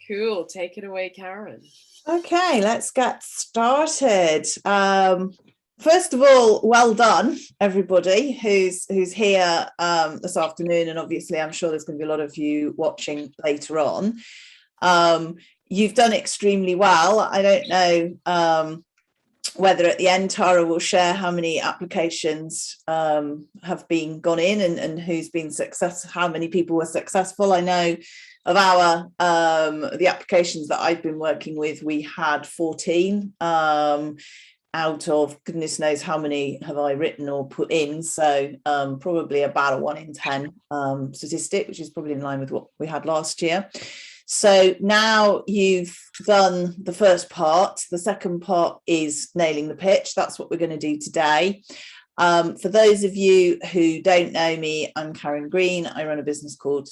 Cool. Take it away, Karen. Okay, let's get started. First of all, well done, everybody who's here this afternoon, and obviously I'm sure there's going to be a lot of you watching later on. You've done extremely well. I don't know whether at the end Tara will share how many applications have been gone in and who's been successful, how many people were successful. I know of our the applications that I've been working with, we had 14 out of goodness knows how many have I written or put in, so probably about a 1 in 10 statistic, which is probably in line with what we had last year. So now you've done the first part. The second part is nailing the pitch. That's what we're going to do today. For those of you who don't know me, I'm Karen Green. I run a business called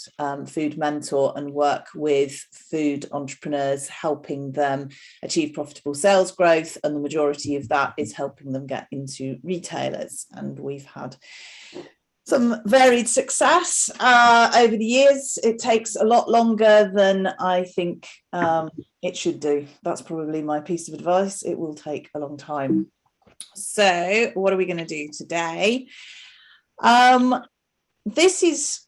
Food Mentor and work with food entrepreneurs, helping them achieve profitable sales growth. And the majority of that is helping them get into retailers. And we've had some varied success over the years. It takes a lot longer than I think it should do. That's probably my piece of advice. It will take a long time. So what are we going to do today? This is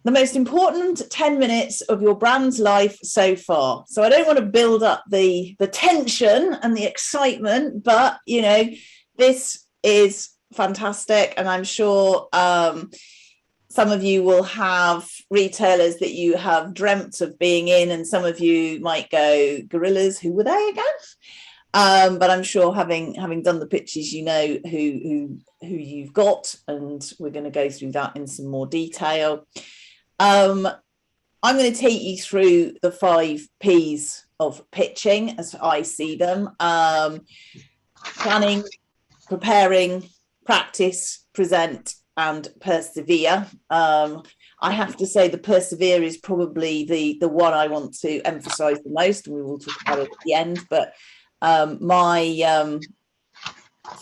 the most important 10 minutes of your brand's life so far. So I don't want to build up the tension and the excitement, but you know, this is fantastic, and I'm sure some of you will have retailers that you have dreamt of being in, and some of you might go, gorillas, who were they again? But I'm sure having done the pitches, you know who you've got, and we're going to go through that in some more detail. I'm going to take you through the 5 P's of pitching as I see them: planning, preparing, practice, present, and persevere. I have to say the persevere is probably the one I want to emphasize the most, and we will talk about it at the end. But my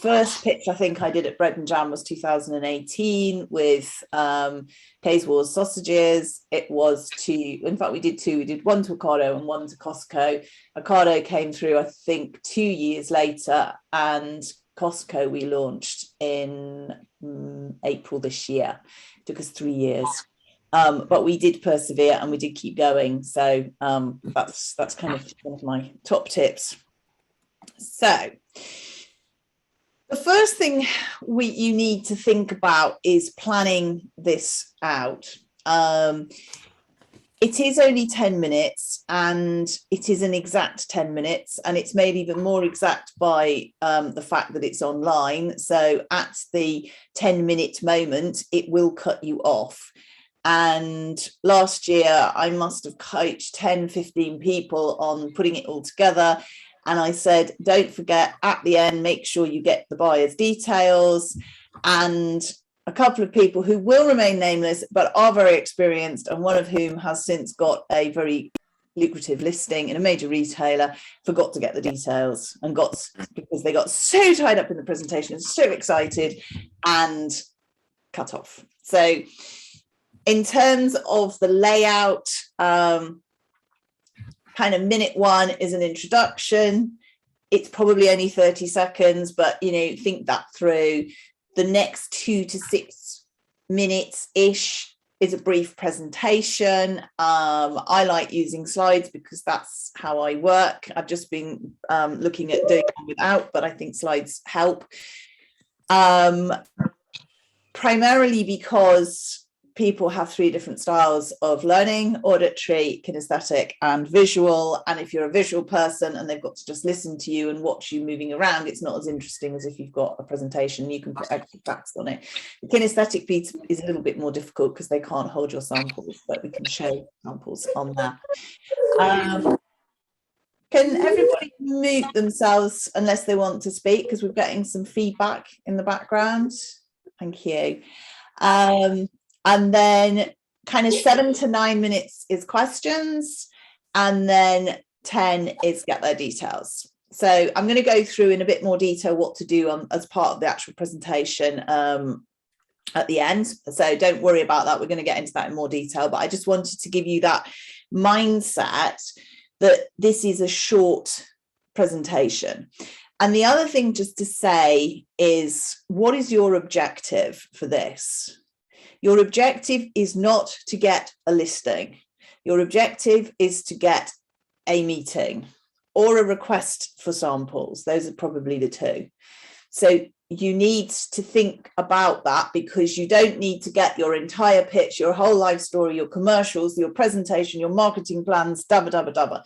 first pitch I think I did at Bread and Jam was 2018 with Kayswars sausages. It was in fact we did 2. We did 1 to Ocado and 1 to Costco. Ocado came through I think 2 years later, and Costco we launched in April this year. It took us 3 years, but we did persevere and we did keep going. So that's kind of one of my top tips. So the first thing you need to think about is planning this out. It is only 10 minutes, and it is an exact 10 minutes, and it's made even more exact by the fact that it's online. So at the 10-minute moment, it will cut you off. And last year, I must have coached 10, 15 people on putting it all together. And I said, don't forget at the end, make sure you get the buyer's details. And a couple of people who will remain nameless but are very experienced, and one of whom has since got a very lucrative listing in a major retailer, forgot to get the details and because they got so tied up in the presentation and so excited and cut off. So in terms of the layout, kind of minute 1 is an introduction. It's probably only 30 seconds, but you know, think that through. The next 2 to 6 minutes-ish is a brief presentation. I like using slides because that's how I work. I've just been looking at doing it without, but I think slides help. Primarily because people have 3 different styles of learning: auditory, kinesthetic, and visual. And if you're a visual person and they've got to just listen to you and watch you moving around, it's not as interesting as if you've got a presentation. You can put extra facts on it. The kinesthetic piece is a little bit more difficult because they can't hold your samples, but we can show samples on that. Can everybody mute themselves unless they want to speak, because we're getting some feedback in the background? Thank you. And then kind of 7 to 9 minutes is questions, and then 10 is get their details. So I'm going to go through in a bit more detail what to do as part of the actual presentation at the end. So don't worry about that. We're going to get into that in more detail, but I just wanted to give you that mindset that this is a short presentation. And the other thing just to say is, what is your objective for this? Your objective is not to get a listing. Your objective is to get a meeting or a request for samples. Those are probably the two. So you need to think about that, because you don't need to get your entire pitch, your whole life story, your commercials, your presentation, your marketing plans, dabba, dabba, dabba.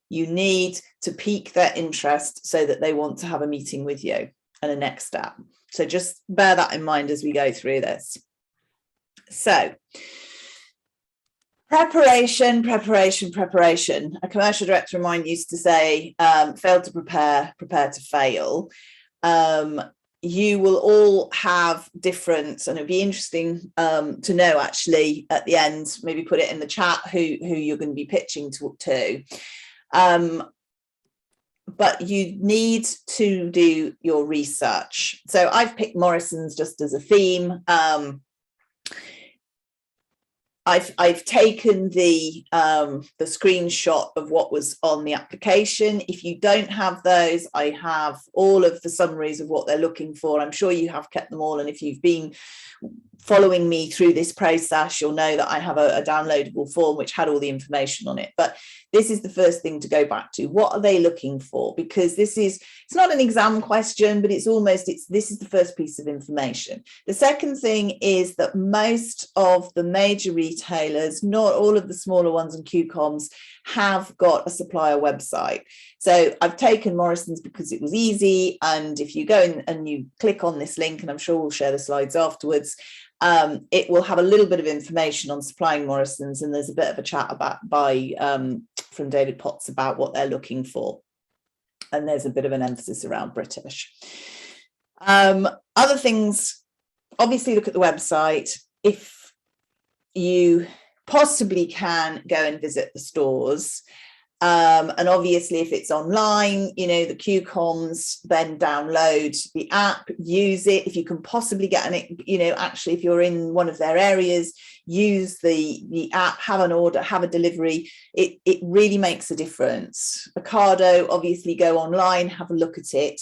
You need to pique their interest so that they want to have a meeting with you and a next step. So just bear that in mind as we go through this. So preparation, preparation, preparation. A commercial director of mine used to say, fail to prepare, prepare to fail. You will all have different, and it'd be interesting to know actually at the end, maybe put it in the chat who you're going to be pitching to. But you need to do your research. So I've picked Morrison's just as a theme. I've taken the screenshot of what was on the application. If you don't have those, I have all of the summaries of what they're looking for. I'm sure you have kept them all. And if you've been following me through this process, you'll know that I have a downloadable form which had all the information on it. But this is the first thing to go back to. What are they looking for? Because it's not an exam question, but this is the first piece of information. The second thing is that most of the major retailers, not all of the smaller ones and QComs, have got a supplier website. So I've taken Morrison's because it was easy. And if you go in and you click on this link, and I'm sure we'll share the slides afterwards, it will have a little bit of information on supplying Morrison's, and there's a bit of a chat from David Potts about what they're looking for. And there's a bit of an emphasis around British. Other things, obviously look at the website. If you possibly can, go and visit the stores. And obviously, if it's online, the QComs, then download the app, use it. If you can possibly get actually, if you're in one of their areas, use the app, have an order, have a delivery. It really makes a difference. Ocado, obviously, go online, have a look at it.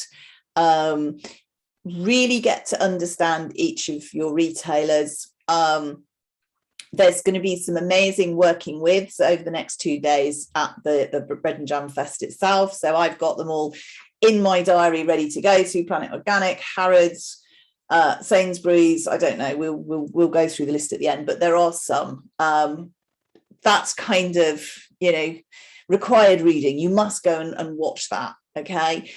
Really get to understand each of your retailers. There's going to be some amazing working with over the next 2 days at the Bread and Jam Fest itself. So I've got them all in my diary ready to go to. Planet Organic, Harrods, Sainsbury's. I don't know. We'll go through the list at the end, but there are some. That's kind of required reading. You must go and watch that. Okay.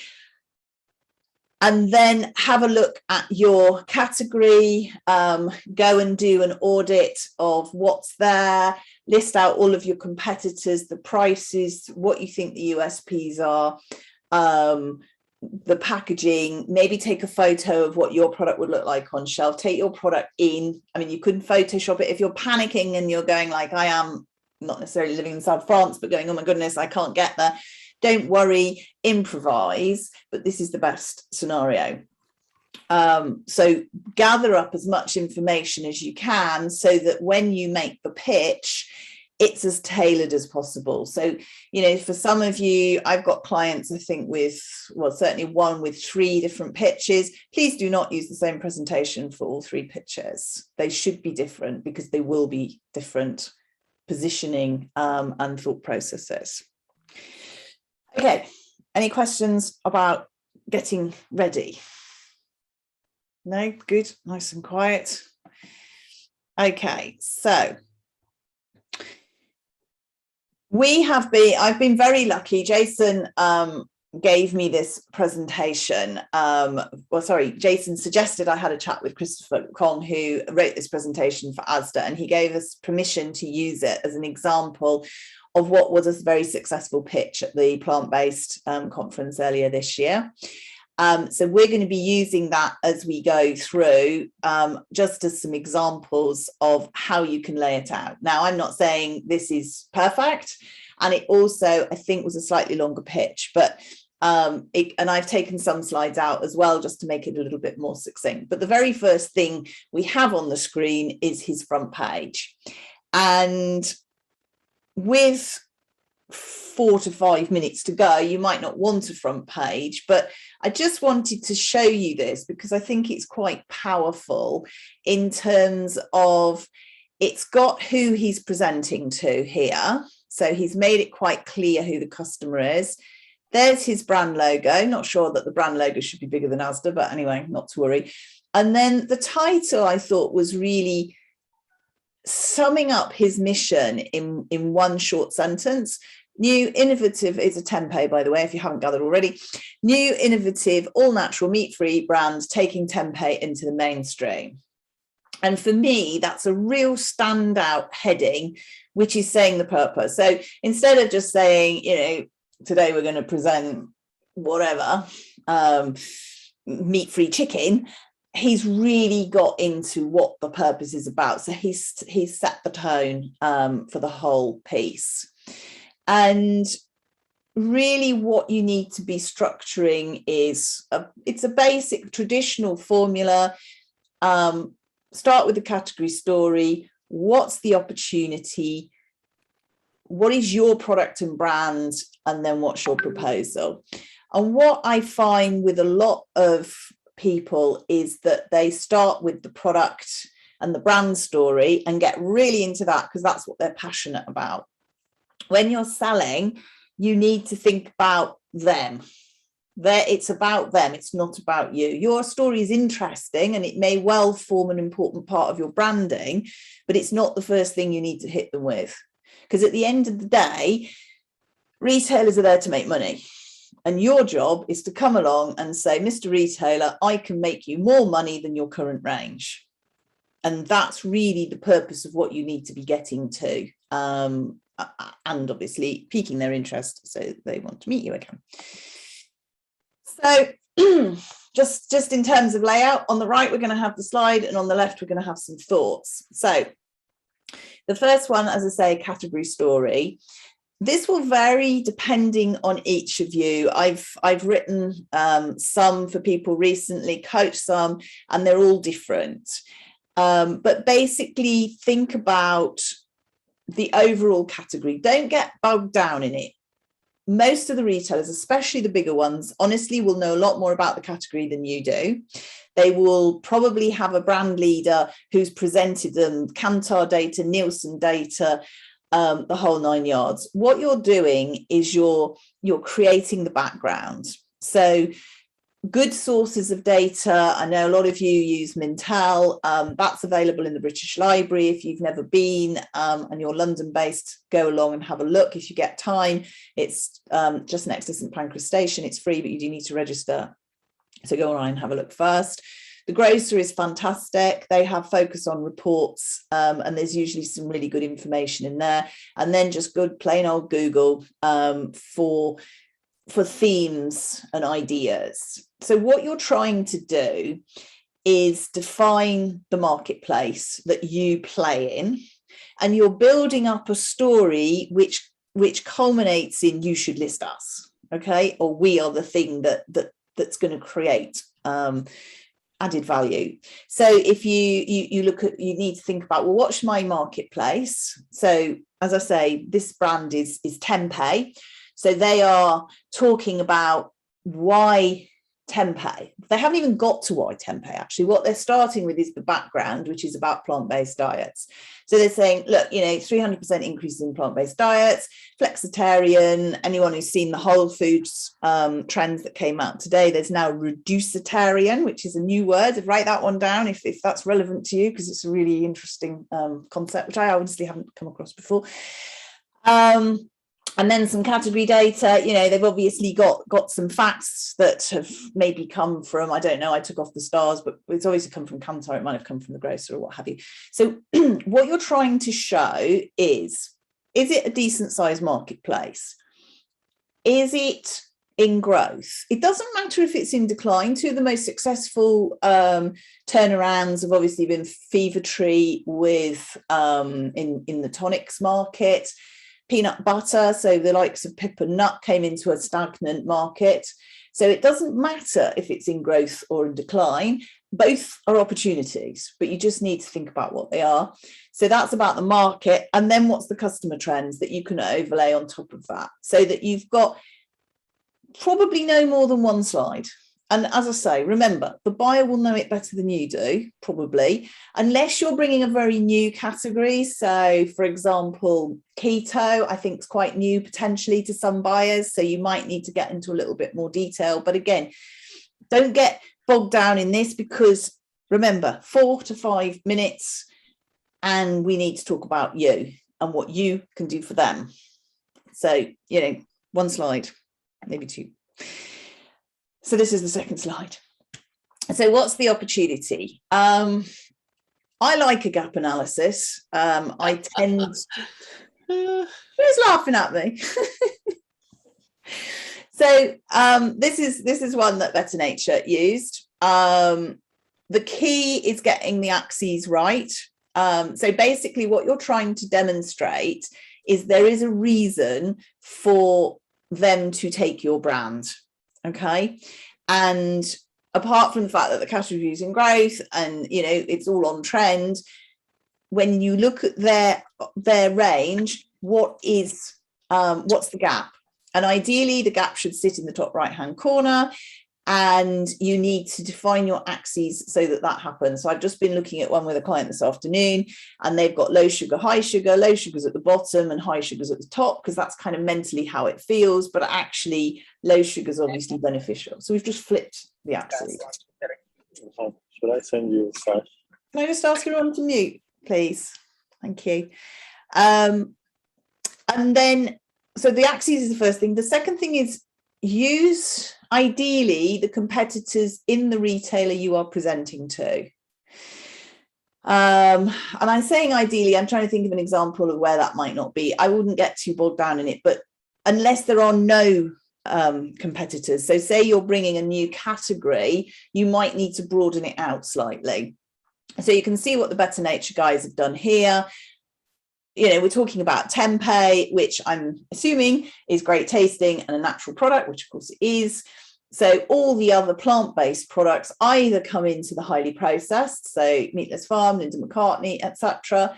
And then have a look at your category, go and do an audit of what's there, list out all of your competitors, the prices, what you think the USPs are, the packaging, maybe take a photo of what your product would look like on shelf, take your product in. I mean, you couldn't Photoshop it if you're panicking and you're going like I am, not necessarily living in South France, but going, oh my goodness, I can't get there. Don't worry, improvise, but this is the best scenario. So gather up as much information as you can so that when you make the pitch, it's as tailored as possible. So, for some of you, I've got clients, I think certainly one with 3 different pitches. Please do not use the same presentation for all 3 pitches. They should be different because they will be different positioning and thought processes. Okay, any questions about getting ready? No, good, nice and quiet. Okay, so I've been very lucky. Jason gave me this presentation. Jason suggested I had a chat with Christopher Kong, who wrote this presentation for Asda, and he gave us permission to use it as an example of what was a very successful pitch at the plant-based conference earlier this year. So we're going to be using that as we go through, just as some examples of how you can lay it out. Now, I'm not saying this is perfect, and it also, I think, was a slightly longer pitch, but and I've taken some slides out as well, just to make it a little bit more succinct. But the very first thing we have on the screen is his front page. And with 4 to 5 minutes to go, you might not want a front page, but I just wanted to show you this because I think it's quite powerful in terms of it's got who he's presenting to here. So he's made it quite clear who the customer is. There's his brand logo. Not sure that the brand logo should be bigger than Asda, but anyway, not to worry. And then the title I thought was really summing up his mission in one short sentence. New, innovative is a tempeh, by the way, if you haven't gathered already. New, innovative, all-natural, meat-free brand taking tempeh into the mainstream. And for me, that's a real standout heading, which is saying the purpose. So instead of just saying, you know, today we're going to present whatever, meat-free chicken, he's really got into what the purpose is about. So he's set the tone for the whole piece. And really what you need to be structuring is, it's a basic traditional formula. Start with the category story. What's the opportunity? What is your product and brand? And then what's your proposal? And what I find with a lot of people is that they start with the product and the brand story and get really into that because that's what they're passionate about. When you're selling, you need to think about them. It's about them. It's not about you. Your story is interesting and it may well form an important part of your branding, but it's not the first thing you need to hit them with. Because at the end of the day, retailers are there to make money. And your job is to come along and say, Mr. Retailer, I can make you more money than your current range. And that's really the purpose of what you need to be getting to. And obviously piquing their interest so they want to meet you again. So just in terms of layout, on the right, we're going to have the slide and on the left, we're going to have some thoughts. So the first one, as I say, category story. This will vary depending on each of you. I've written some for people recently, coached some, and they're all different. But basically think about the overall category. Don't get bogged down in it. Most of the retailers, especially the bigger ones, honestly will know a lot more about the category than you do. They will probably have a brand leader who's presented them Kantar data, Nielsen data, the whole 9 yards. What you're doing is you're creating the background. So good sources of data. I know a lot of you use Mintel. That's available in the British Library. If you've never been and you're London based, go along and have a look if you get time. It's just next to St Pancras Station. It's free, but you do need to register. So go online and have a look first. The Grocer is fantastic. They have focus on reports and there's usually some really good information in there. And then just good plain old Google for themes and ideas. So what you're trying to do is define the marketplace that you play in, and you're building up a story which culminates in you should list us, okay? Or we are the thing that's going to create added value. So if you look at, you need to think about, well, what's my marketplace? So as I say, this brand is tempeh. So they are talking about why tempeh. They haven't even got to why tempeh, actually. What they're starting with is the background, which is about plant-based diets. So they're saying, look, 300% increase in plant-based diets, flexitarian, anyone who's seen the Whole Foods trends that came out today, there's now reducitarian, which is a new word. I'd write that one down if that's relevant to you, because it's a really interesting concept, which I obviously haven't come across before. And then some category data, they've obviously got some facts that have maybe come from, I don't know, I took off the stars, but it's obviously come from Kantar, it might have come from the Grocer or what have you. So what you're trying to show is it a decent sized marketplace? Is it in growth? It doesn't matter if it's in decline. Two of the most successful turnarounds have obviously been Fever Tree with in the tonics market. Peanut butter, so the likes of Pip and Nut came into a stagnant market. So it doesn't matter if it's in growth or in decline. Both are opportunities, but you just need to think about what they are. So that's about the market. And then what's the customer trends that you can overlay on top of that, so that you've got probably no more than one slide. And as I say, remember, the buyer will know it better than you do, probably, unless you're bringing a very new category. So, for example, keto, I think is quite new potentially to some buyers. So you might need to get into a little bit more detail. But again, don't get bogged down in this, because remember, 4 to 5 minutes, and we need to talk about you and what you can do for them. So, one slide, maybe 2. So this is the second slide. So what's the opportunity? I like a gap analysis. I tend who's laughing at me? So this is one that Better Nature used. The key is getting the axes right. So basically what you're trying to demonstrate is there is a reason for them to take your brand. Okay. And apart from the fact that the category is in growth and, it's all on trend, when you look at their range, what's the gap? And ideally the gap should sit in the top right hand corner, and you need to define your axes so that happens. So I've just been looking at one with a client this afternoon, and they've got low sugar, low sugars at the bottom and high sugars at the top, because that's kind of mentally how it feels, but actually low sugar is obviously beneficial. So we've just flipped the axes. Should I send you a flash? Can I just ask everyone to mute, please? Thank you. And then, so the axes is the first thing. The second thing is use, ideally, the competitors in the retailer you are presenting to. And I'm saying ideally, I'm trying to think of an example of where that might not be. I wouldn't get too bogged down in it, but unless there are no competitors. So say you're bringing a new category, you might need to broaden it out slightly. So you can see what the Better Nature guys have done here. We're talking about tempeh, which I'm assuming is great tasting and a natural product, which of course it is. So all the other plant-based products either come into the highly processed, so Meatless Farm, Linda McCartney, etc.,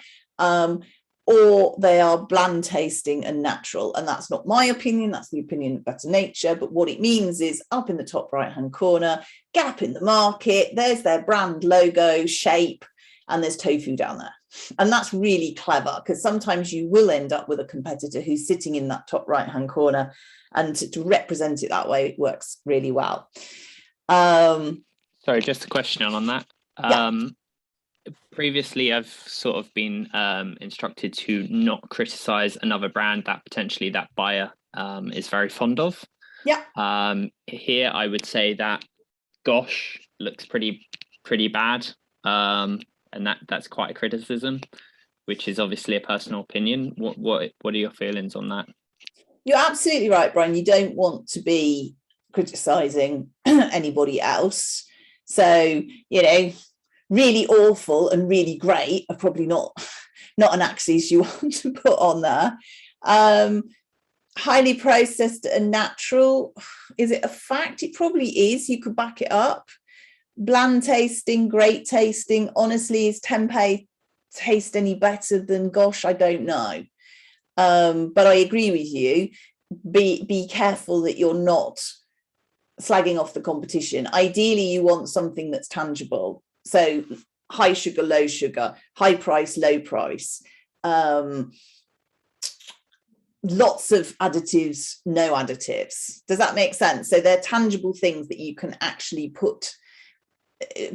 or they are bland tasting and natural. And that's not my opinion, that's the opinion of Better Nature. But what it means is up in the top right-hand corner, gap in the market, there's their brand logo, shape, and there's tofu down there. And that's really clever, because sometimes you will end up with a competitor who's sitting in that top right-hand corner, and to represent it that way, it works really well. Sorry, just a question on that. Previously, I've sort of been instructed to not criticize another brand that potentially that buyer is very fond of. Yeah. Here, I would say that Gosh looks pretty bad. And that's quite a criticism, which is obviously a personal opinion. What are your feelings on that? You're absolutely right, Brian. You don't want to be criticising anybody else. So, really awful and really great are probably not an axis you want to put on there. Highly processed and natural, is it a fact? It probably is. You could back it up. Bland tasting, great tasting. Honestly, is tempeh taste any better than Gosh? I don't know. But I agree with you. Be careful that you're not slagging off the competition. Ideally, you want something that's tangible. So high sugar, low sugar, high price, low price. Lots of additives, no additives. Does that make sense? So they're tangible things that you can actually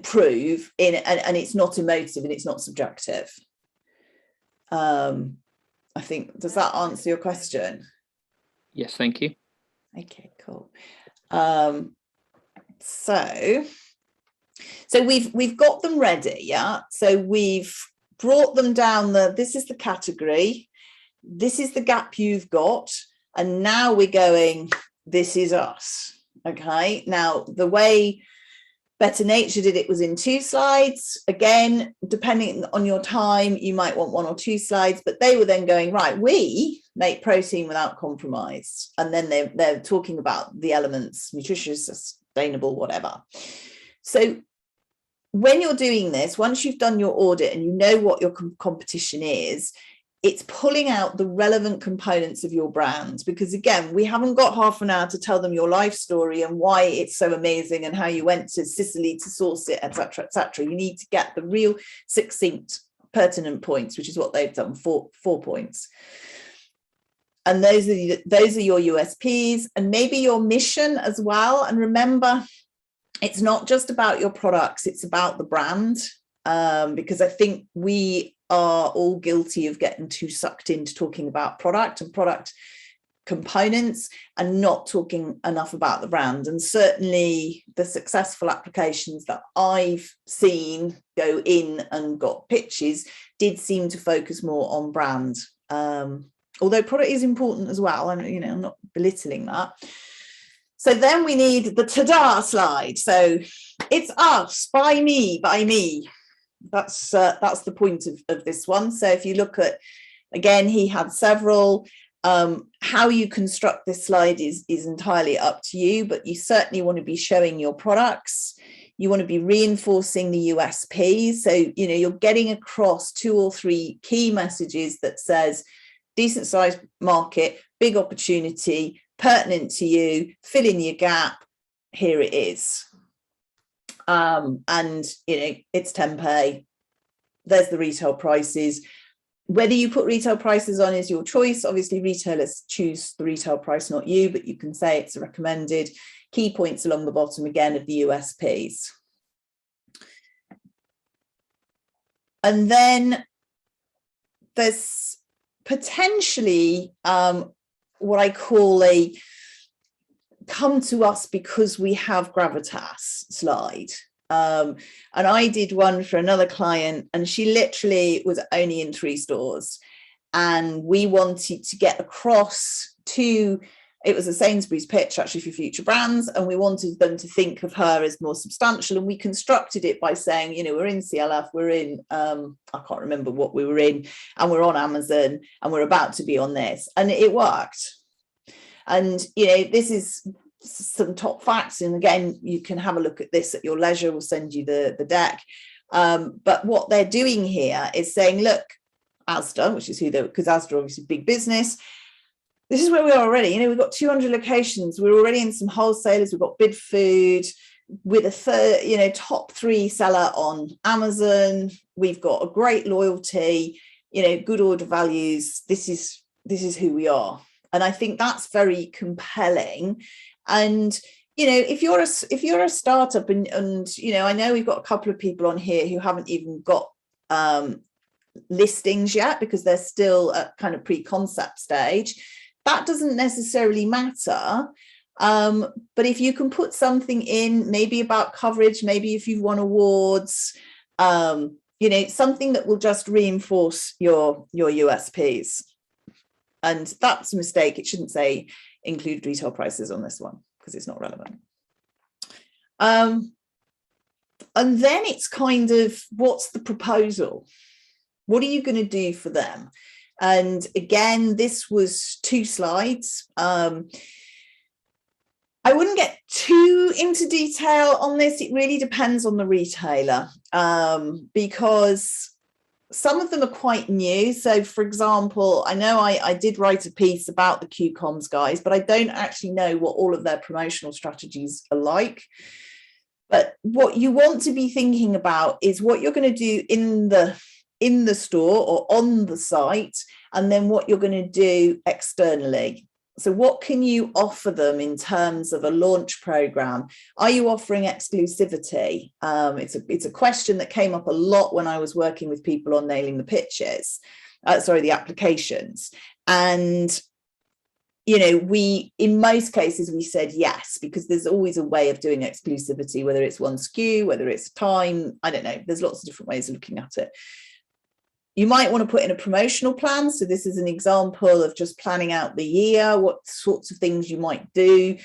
prove in, and it's not emotive and it's not subjective. I think, does that answer your question? Yes, thank you. Okay, cool. So we've got them ready, yeah. So we've brought them down this is the category, this is the gap you've got, and now we're going, this is us. Okay, now the way Better Nature did it was in 2 slides. Again, depending on your time, you might want 1 or 2 slides, but they were then going, right, we make protein without compromise. And then they're talking about the elements, nutritious, sustainable, whatever. So when you're doing this, once you've done your audit and you know what your competition is, it's pulling out the relevant components of your brand, because again, we haven't got half an hour to tell them your life story and why it's so amazing and how you went to Sicily to source it, etc., etc. You need to get the real succinct, pertinent points, which is what they've done, four points. And those are your USPs and maybe your mission as well. And remember, it's not just about your products, it's about the brand, because I think we are all guilty of getting too sucked into talking about product and product components and not talking enough about the brand. And certainly the successful applications that I've seen go in and got pitches did seem to focus more on brand. Although product is important as well. I'm not belittling that. So then we need the ta-da slide. So it's us, by me, by me. That's the point of this one. So if you look at, again, he had several. How you construct this slide is entirely up to you, but you certainly want to be showing your products. You want to be reinforcing the USPs. So, you're getting across 2 or 3 key messages that says decent sized market, big opportunity, pertinent to you, fill in your gap, here it is. And it's tempeh, there's the retail prices. Whether you put retail prices on is your choice. Obviously retailers choose the retail price, not you, but you can say it's a recommended. Key points along the bottom again of the USPs. And then there's potentially what I call a come to us because we have gravitas slide. And I did one for another client and she literally was only in 3 stores, and we wanted to get across to, it was a Sainsbury's pitch actually for future brands, and we wanted them to think of her as more substantial, and we constructed it by saying, we're in CLF, we're in I can't remember what we were in, and we're on Amazon and we're about to be on this, and it worked. And this is some top facts, and again you can have a look at this at your leisure. We'll send you the deck, but what they're doing here is saying, look, Asda, which is because Asda obviously big business, this is where we are already. We've got 200 locations, we're already in some wholesalers, we've got Bid Food with a third, top 3 seller on Amazon, we've got a great loyalty, good order values. This is who we are. And I think that's very compelling. And if you're a startup and I know we've got a couple of people on here who haven't even got listings yet because they're still at kind of pre-concept stage. That doesn't necessarily matter. But if you can put something in, maybe about coverage, maybe if you've won awards, something that will just reinforce your USPs. And that's a mistake. It shouldn't say include retail prices on this one because it's not relevant. And then it's kind of, what's the proposal? What are you going to do for them? And again, this was 2 slides. I wouldn't get too into detail on this. It really depends on the retailer, because some of them are quite new. So for example, I know I did write a piece about the QComs guys, but I don't actually know what all of their promotional strategies are like. But what you want to be thinking about is what you're going to do in the store or on the site, and then what you're going to do externally. So what can you offer them in terms of a launch program? Are you offering exclusivity? It's a question that came up a lot when I was working with people on nailing the pitches, the applications. And, in most cases, we said yes, because there's always a way of doing exclusivity, whether it's one SKU, whether it's time, I don't know, there's lots of different ways of looking at it. You might want to put in a promotional plan. So this is an example of just planning out the year, what sorts of things you might do.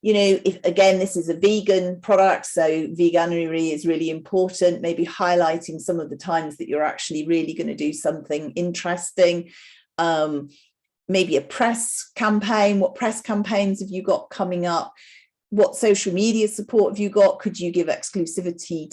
If again, this is a vegan product, so veganuary is really important, maybe highlighting some of the times that you're actually really going to do something interesting. maybe a press campaign? What press campaigns have you got coming up? What social media support have you got? Could you give exclusivity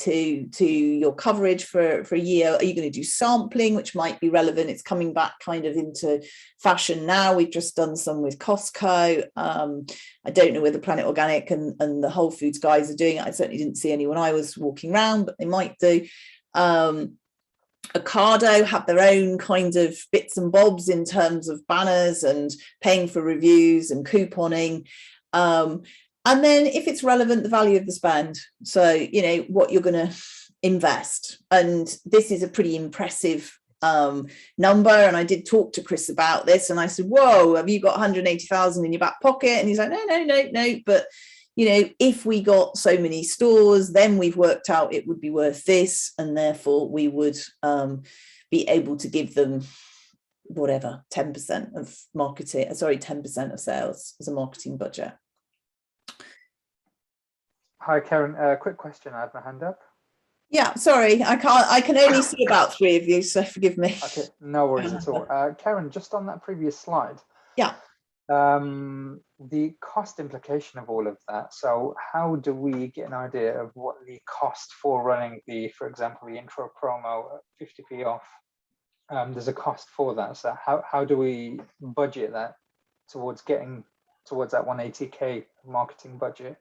to your coverage for a year? Are you going to do sampling, which might be relevant? It's coming back kind of into fashion now. We've just done some with Costco. I don't know whether Planet Organic and the Whole Foods guys are doing it. I certainly didn't see any when I was walking around, but they might do. Ocado have their own kind of bits and bobs in terms of banners and paying for reviews and couponing. And then if it's relevant, the value of the spend. So, you know, what you're going to invest. And this is a pretty impressive number. And I did talk to Chris about this and I said, whoa, have you got 180,000 in your back pocket? And he's like, no. But, you know, if we got so many stores, then we've worked out it would be worth this. And therefore we would be able to give them whatever, 10% of marketing, 10% of sales as a marketing budget. Hi, Karen. Quick question. I had my hand up. Yeah, sorry, I can only see about 3 of you, so forgive me. Okay, no worries at all. Karen, just on that previous slide. Yeah. The cost implication of all of that. So how do we get an idea of what the cost for running for example, the intro promo at 50p off? There's a cost for that. So how do we budget that towards getting towards that 180k marketing budget?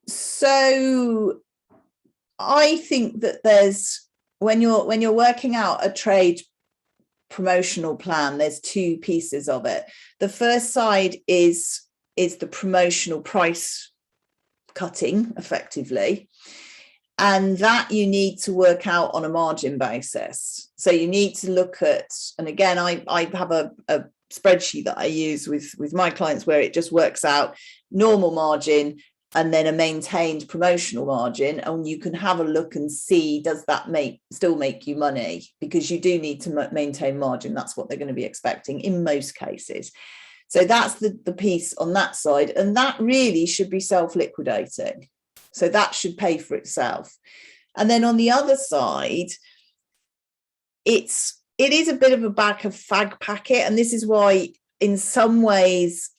So I think that there's when you're working out a trade promotional plan, there's 2 pieces of it. The first side is the promotional price cutting effectively, and that you need to work out on a margin basis. So you need to look at, and again, I have a spreadsheet that I use with my clients where it just works out normal margin and then a maintained promotional margin, and you can have a look and see, does that still make you money? Because you do need to maintain margin. That's what they're going to be expecting in most cases. So that's the piece on that side, and that really should be self-liquidating. So that should pay for itself. And then on the other side, it is a bit of a back of fag packet, and this is why in some ways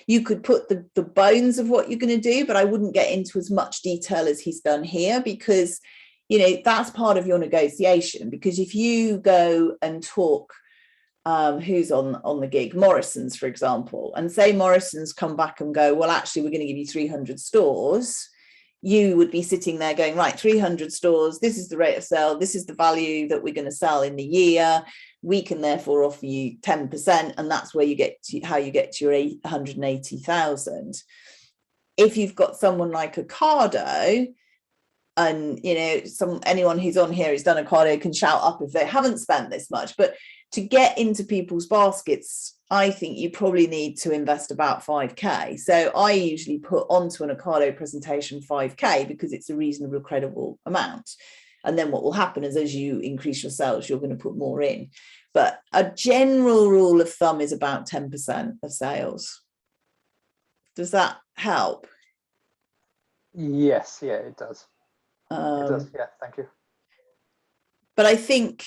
you could put the bones of what you're going to do, but I wouldn't get into as much detail as he's done here, because, you know, that's part of your negotiation. Because if you go and talk, who's on the gig, Morrison's, for example, and say Morrison's come back and go, well, actually, we're going to give you 300 stores. You would be sitting there going, right, 300 stores, this is the rate of sale, this is the value that we're going to sell in the year. We can therefore offer you 10%, and that's where you get to how you get to your 180,000. If you've got someone like Ocado, and you know, anyone who's on here who's done Ocado can shout up if they haven't spent this much, but to get into people's baskets, I think you probably need to invest about 5k. So I usually put onto an Ocado presentation 5k because it's a reasonable, credible amount. And then what will happen is as you increase your sales, you're going to put more in. But a general rule of thumb is about 10% of sales. Does that help? Yes, yeah, it does. It does, yeah, thank you. But I think,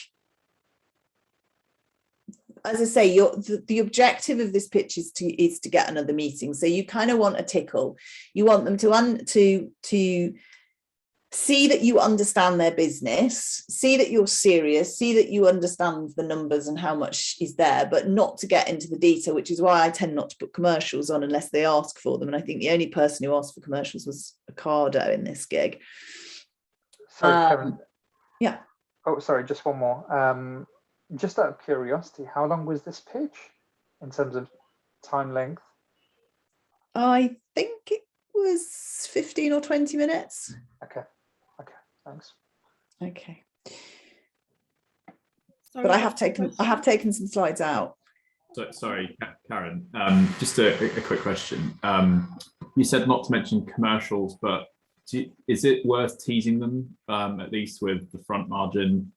as I say, the objective of this pitch is to get another meeting. So you kind of want a tickle. You want them to see that you understand their business, see that you're serious, see that you understand the numbers and how much is there, but not to get into the detail, which is why I tend not to put commercials on unless they ask for them. And I think the only person who asked for commercials was Ocado in this gig. Sorry, Karen. Yeah. Oh, sorry, just one more. Just out of curiosity, how long was this pitch in terms of time length? I think it was 15 or 20 minutes. Okay, thanks. Okay. Sorry, But I have taken some slides out. So, sorry, Karen, just a quick question. You said not to mention commercials, but is it worth teasing them, at least with the front margin,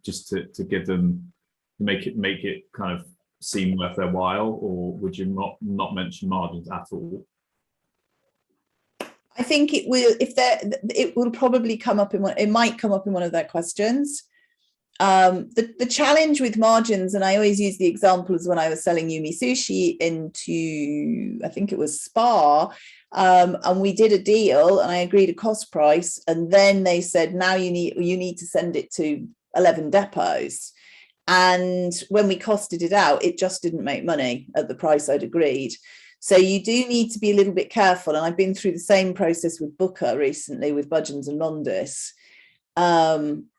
just to give them, make it kind of seem worth their while, or would you not mention margins at all? I think it will, it will probably come up in one, it might come up in one of their questions. The challenge with margins, and I always use the example, is when I was selling Yumi Sushi into, I think it was Spa, and we did a deal and I agreed a cost price, and then they said, now you need to send it to 11 depots. And when we costed it out, it just didn't make money at the price I'd agreed. So you do need to be a little bit careful. And I've been through the same process with Booker recently with Budgeons and Londis.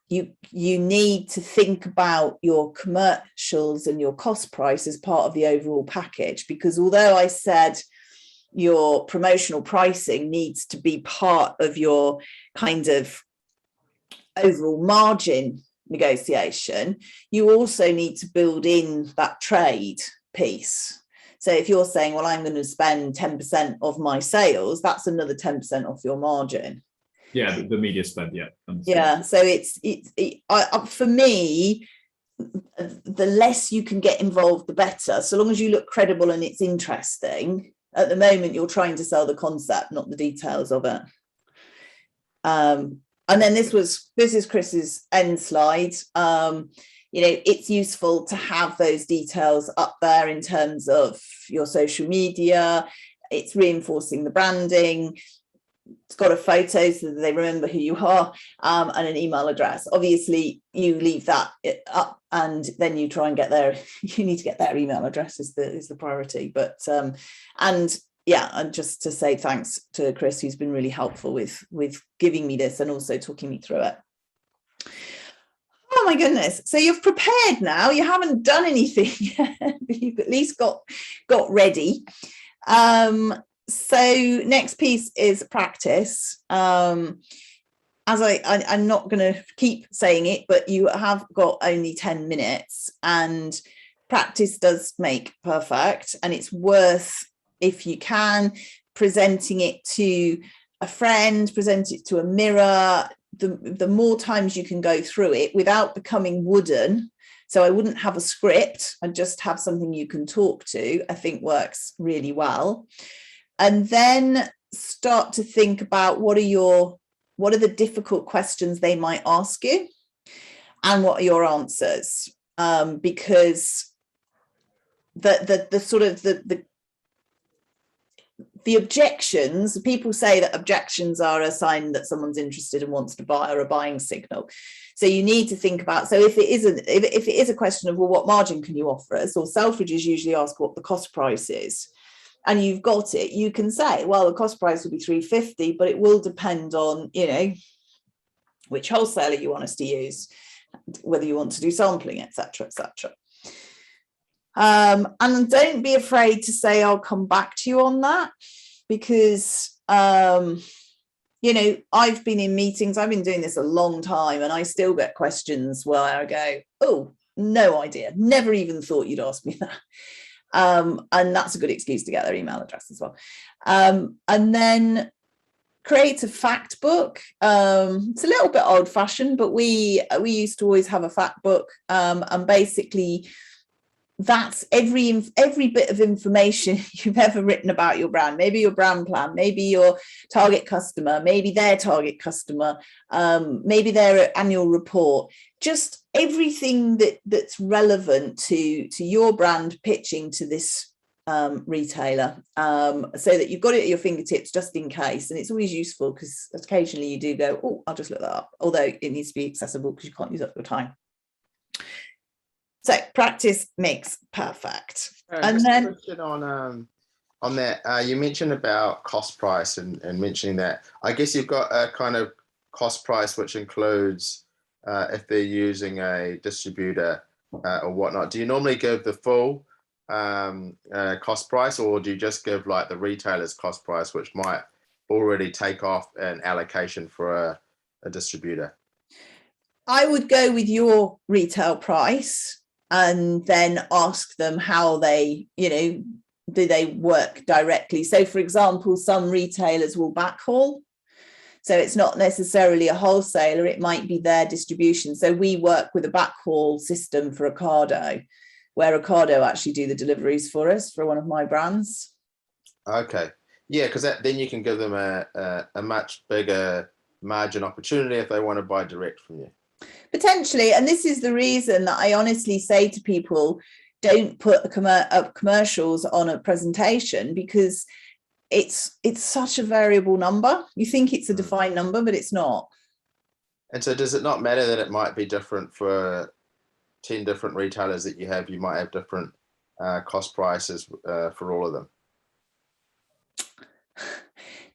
You need to think about your commercials and your cost price as part of the overall package, because although I said your promotional pricing needs to be part of your kind of overall margin negotiation, you also need to build in that trade piece. So if you're saying, well, I'm going to spend 10% of my sales, that's another 10% off your margin. Yeah, the media spend, yeah. Yeah, so for me, the less you can get involved, the better, so long as you look credible and it's interesting. At the moment, you're trying to sell the concept, not the details of it. And then this is Chris's end slide. It's useful to have those details up there in terms of your social media. It's reinforcing the branding. It's got a photo so that they remember who you are, and an email address. Obviously, you leave that up, and then you try and get their. You need to get their email address is the priority. But and just to say thanks to Chris, who's been really helpful with giving me this and also talking me through it. Oh my goodness! So you've prepared now. You haven't done anything yet, but you've at least got ready. So next piece is practice. As I'm not going to keep saying it, but you have got only 10 minutes, and practice does make perfect, and it's worth, if you can, presenting it to a friend, present it to a mirror. The more times you can go through it without becoming wooden. So I wouldn't have a script, and just have something you can talk to, I think works really well. And then start to think about what are the difficult questions they might ask you, and what are your answers, because the objections, people say that objections are a sign that someone's interested and wants to buy, or a buying signal. So you need to think about, so if it is a question of, well, what margin can you offer us, or Selfridges usually ask what the cost price is, and you've got it, you can say, well, the cost price will be £3.50, but it will depend on, which wholesaler you want us to use, whether you want to do sampling, etc., etc. And don't be afraid to say, I'll come back to you on that, because, I've been in meetings, I've been doing this a long time, and I still get questions where I go, oh, no idea, never even thought you'd ask me that. And that's a good excuse to get their email address as well. And then create a fact book. It's a little bit old fashioned, but we used to always have a fact book, and basically that's every bit of information you've ever written about your brand, maybe your brand plan, maybe your target customer, maybe their target customer, maybe their annual report, just everything that's relevant to your brand pitching to this retailer, so that you've got it at your fingertips just in case. And it's always useful, because occasionally you do go, oh, I'll just look that up, although it needs to be accessible because you can't use up your time. So practice makes perfect. And just then a question on that. You mentioned about cost price and mentioning that. I guess you've got a kind of cost price which includes if they're using a distributor or whatnot. Do you normally give the full cost price, or do you just give like the retailer's cost price, which might already take off an allocation for a distributor? I would go with your retail price, and then ask them how they, do they work directly? So, for example, some retailers will backhaul. So it's not necessarily a wholesaler, it might be their distribution. So we work with a backhaul system for Ocado, where Ocado actually do the deliveries for us for one of my brands. Okay. Yeah, because then you can give them a much bigger margin opportunity if they want to buy direct from you. Potentially, and this is the reason that I honestly say to people, don't put up commercials on a presentation, because it's such a variable number. You think it's a defined number, but it's not. And so does it not matter that it might be different for 10 different retailers that you have? You might have different cost prices for all of them.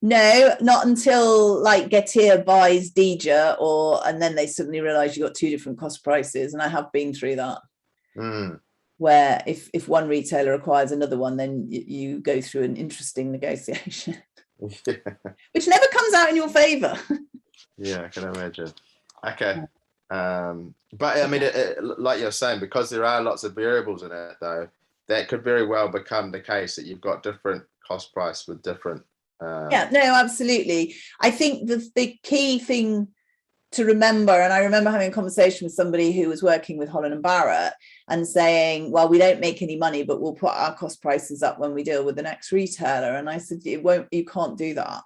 No, not until like Getir buys Deja, and then they suddenly realize you got two different cost prices. And I have been through that. Where if one retailer acquires another one, then you go through an interesting negotiation, which never comes out in your favor. Yeah, I can imagine. Okay. But I mean, like you're saying, because there are lots of variables in it, though, that could very well become the case that you've got different cost price with different. Yeah, no, absolutely. I think the key thing to remember, and I remember having a conversation with somebody who was working with Holland & Barrett and saying, well, we don't make any money, but we'll put our cost prices up when we deal with the next retailer. And I said, you can't do that,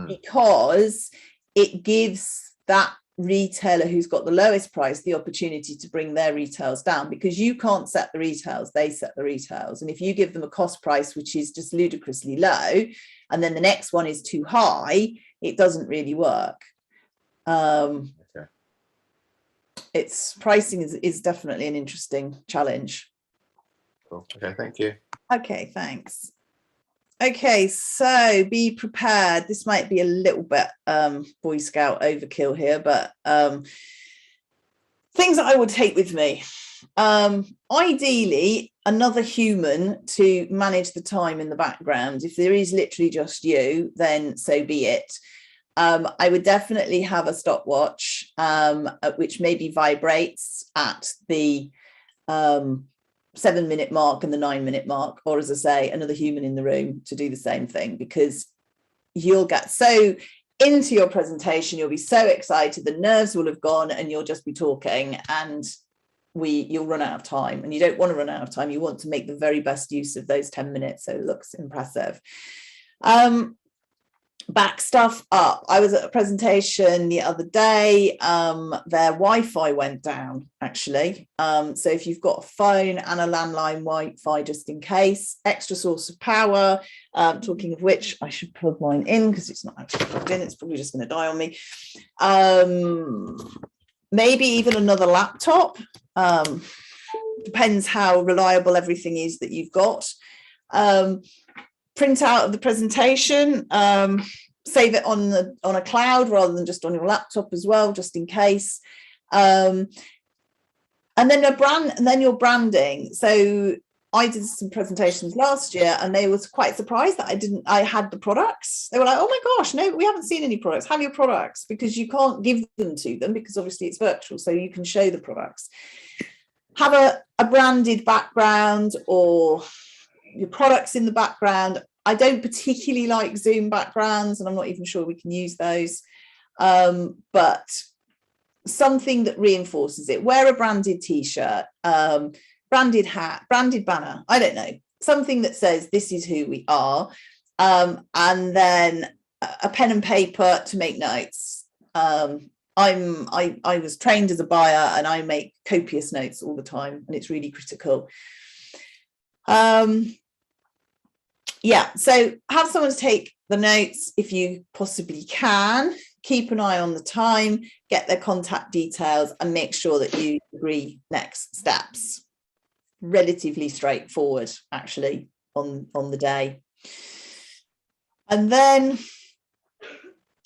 because it gives that retailer who's got the lowest price the opportunity to bring their retails down, because you can't set the retails, they set the retails. And if you give them a cost price which is just ludicrously low, and then the next one is too high, it doesn't really work. Okay. It's pricing is definitely an interesting challenge. Cool. Okay, thank you. Okay, thanks. Okay, so be prepared. This might be a little bit Boy Scout overkill here, but things that I would take with me. Ideally, another human to manage the time in the background. If there is literally just you, then so be it. I would definitely have a stopwatch, which maybe vibrates at the 7-minute mark and the 9-minute mark, or as I say, another human in the room to do the same thing, because you'll get so into your presentation, you'll be so excited, the nerves will have gone, and you'll just be talking, and you'll run out of time. And you don't want to run out of time. You want to make the very best use of those 10 minutes so it looks impressive. Back stuff up. I was at a presentation the other day. Their Wi-Fi went down, actually. So if you've got a phone and a landline Wi-Fi, just in case, extra source of power. Talking of which, I should plug mine in because it's not actually plugged in. It's probably just going to die on me. Maybe even another laptop. Depends how reliable everything is that you've got. Print out of the presentation, save it on a cloud rather than just on your laptop as well, just in case. And then your branding. So I did some presentations last year, and they was quite surprised that I had the products. They were like, oh my gosh, no, we haven't seen any products. Have your products, because you can't give them to them because obviously it's virtual, so you can show the products. Have a branded background or your products in the background. I don't particularly like Zoom backgrounds, and I'm not even sure we can use those, but something that reinforces it. Wear a branded t-shirt, branded hat, branded banner, I don't know, something that says this is who we are, and then a pen and paper to make notes. I was trained as a buyer, and I make copious notes all the time, and it's really critical. Yeah, so have someone take the notes if you possibly can. Keep an eye on the time, get their contact details, and make sure that you agree next steps. Relatively straightforward, actually, on the day. And then,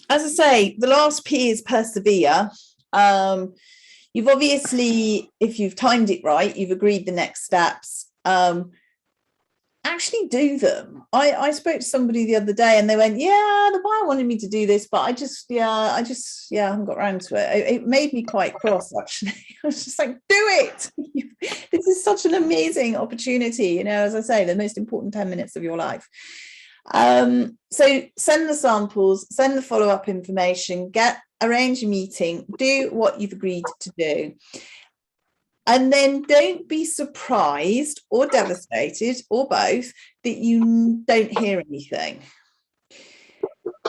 as I say, the last P is persevere. You've obviously, if you've timed it right, you've agreed the next steps. Actually do them. I spoke to somebody the other day, and they went, yeah, the buyer wanted me to do this, but I haven't got around to it. It made me quite cross, actually. I was just like, do it. This is such an amazing opportunity, you know, as I say, the most important 10 minutes of your life. So send the samples, send the follow-up information, arrange a meeting, do what you've agreed to do. And then don't be surprised or devastated, or both, that you don't hear anything.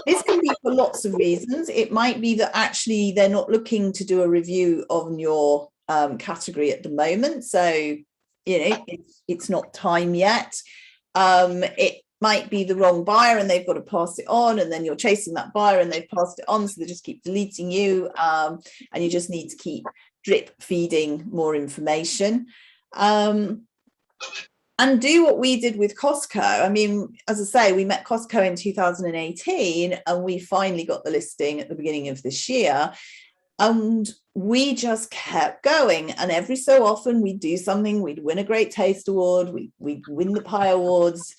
This can be for lots of reasons. It might be that actually they're not looking to do a review on your category at the moment. So, you know, it's not time yet. It might be the wrong buyer and they've got to pass it on, and then you're chasing that buyer and they've passed it on, so they just keep deleting you, and you just need to keep drip feeding more information. And do what we did with Costco. I mean, as I say, we met Costco in 2018 and we finally got the listing at the beginning of this year. And we just kept going. And every so often we'd do something, we'd win a Great Taste Award, we'd win the Pie Awards,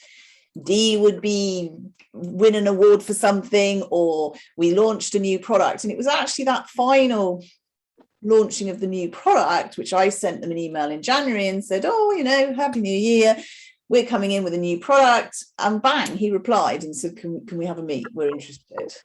Dee would win an award for something, or we launched a new product. And it was actually that final launching of the new product, which I sent them an email in January and said, oh, you know, Happy New Year, we're coming in with a new product. And bang, he replied and said, can we have a meet? We're interested.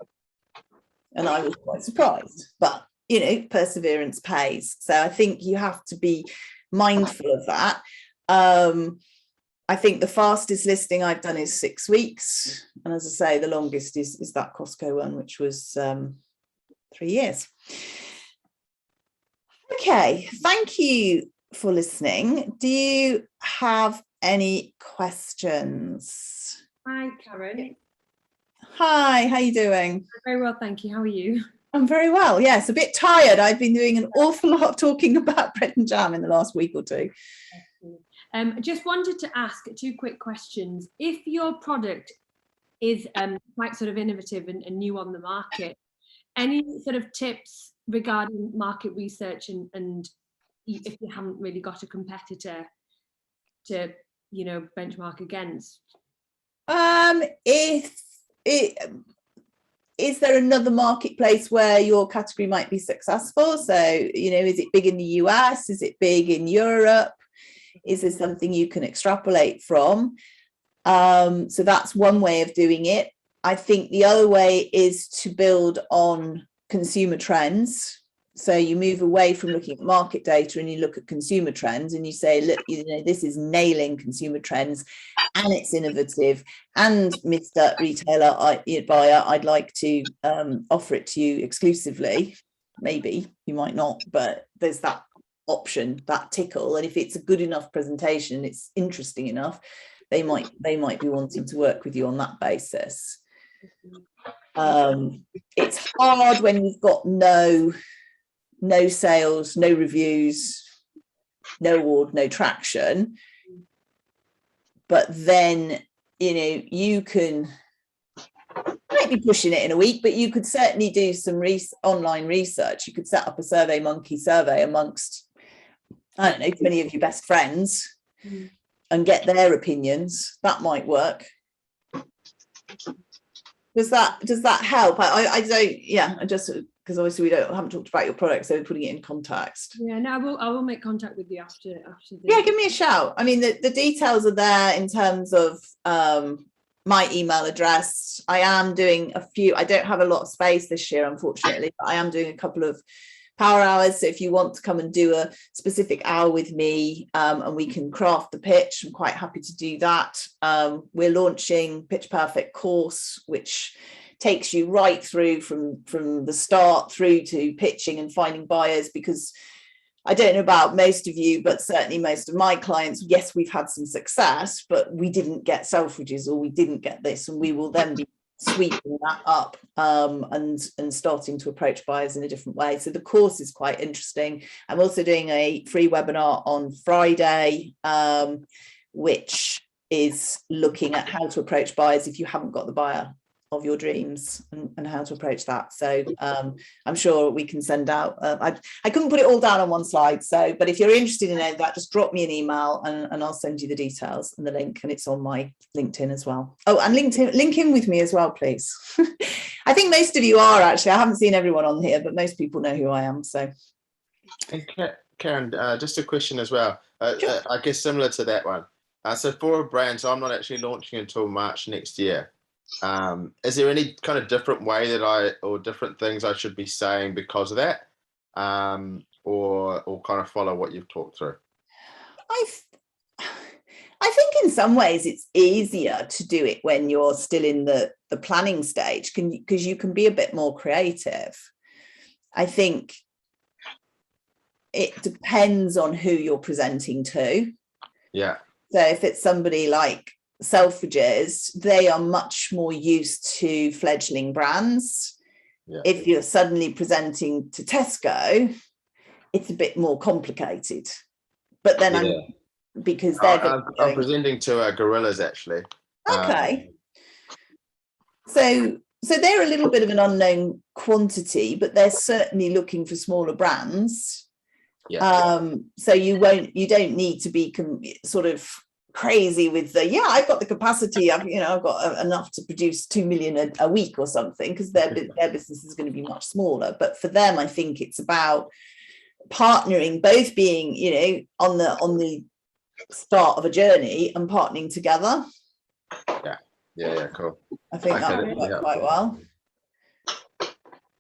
And I was quite surprised, but you know, perseverance pays. So I think you have to be mindful of that. I think the fastest listing I've done is 6 weeks. And as I say, the longest is that Costco one, which was 3 years. Okay, thank you for listening. Do you have any questions? Hi, Karen. Hi, how are you doing? Very well, thank you. How are you? I'm very well, yes, a bit tired. I've been doing an awful lot of talking about bread and jam in the last week or two. Just wanted to ask 2 quick questions. If your product is quite sort of innovative and new on the market, any sort of tips regarding market research and if you haven't really got a competitor to, you know, benchmark against? Is there another marketplace where your category might be successful? So, you know, is it big in the US? Is it big in Europe? Is there something you can extrapolate from? So that's one way of doing it. I think the other way is to build on consumer trends. So you move away from looking at market data and you look at consumer trends and you say, look, you know, this is nailing consumer trends and it's innovative. And Mr. Retailer buyer, I'd like to offer it to you exclusively. Maybe you might not, but there's that option, that tickle. And if it's a good enough presentation, it's interesting enough, they might be wanting to work with you on that basis. It's hard when you've got no sales, no reviews, no award, no traction. But then, you know, you can might be pushing it in a week, but you could certainly do some online research. You could set up a SurveyMonkey survey amongst, I don't know, many of your best friends and get their opinions. That might work. Does that help? I don't, yeah, I just, because obviously haven't talked about your product, so putting it in context. Yeah, no, I will make contact with you after this. Yeah, give me a shout. I mean, the details are there in terms of my email address. I am doing I don't have a lot of space this year, unfortunately, but I am doing a couple of power hours. So if you want to come and do a specific hour with me and we can craft the pitch, I'm quite happy to do that. We're launching Pitch Perfect course, which takes you right through from the start through to pitching and finding buyers, because I don't know about most of you, but certainly most of my clients, yes, we've had some success, but we didn't get Selfridges or we didn't get this, and we will then be sweeping that up and starting to approach buyers in a different way. So the course is quite interesting. I'm also doing a free webinar on Friday, which is looking at how to approach buyers if you haven't got the buyer of your dreams and how to approach that. So I'm sure we can send out, I couldn't put it all down on one slide. So, but if you're interested in that, just drop me an email and I'll send you the details and the link, and it's on my LinkedIn as well. Oh, and link in with me as well, please. I think most of you are actually, I haven't seen everyone on here, but most people know who I am. So. And Karen, just a question as well. Sure. I guess similar to that one. So for a brand, so I'm not actually launching until March next year. Is there any kind of different way or different things I should be saying because of that, or kind of follow what you've talked through? I think in some ways it's easier to do it when you're still in the planning stage, because you can be a bit more creative. I think it depends on who you're presenting to. Yeah. So if it's somebody like Selfridges, they are much more used to fledgling brands. Yeah. If you're suddenly presenting to Tesco, it's a bit more complicated. But then because they're I'm presenting to Gorillas actually. Okay. So they're a little bit of an unknown quantity, but they're certainly looking for smaller brands. Yeah. So you don't need to be sort of crazy with I've got the capacity, I've got enough to produce 2 million a week or something, because their business is going to be much smaller. But for them, I think it's about partnering, both being, on the start of a journey and partnering together. Yeah, cool. I think that would work quite well.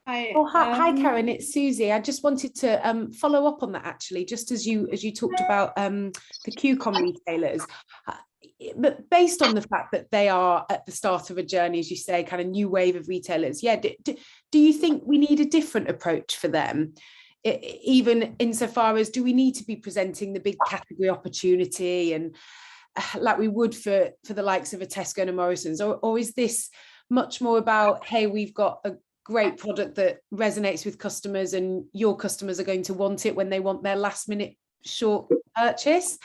Hi. Hi, Karen. It's Susie. I just wanted to follow up on that, actually, just as you talked about the QCOM retailers. But based on the fact that they are at the start of a journey, as you say, kind of new wave of retailers, do you think we need a different approach for them? Even insofar as, do we need to be presenting the big category opportunity and like we would for the likes of a Tesco and a Morrison's, or is this much more about, hey, we've got a great product that resonates with customers and your customers are going to want it when they want their last minute short purchase?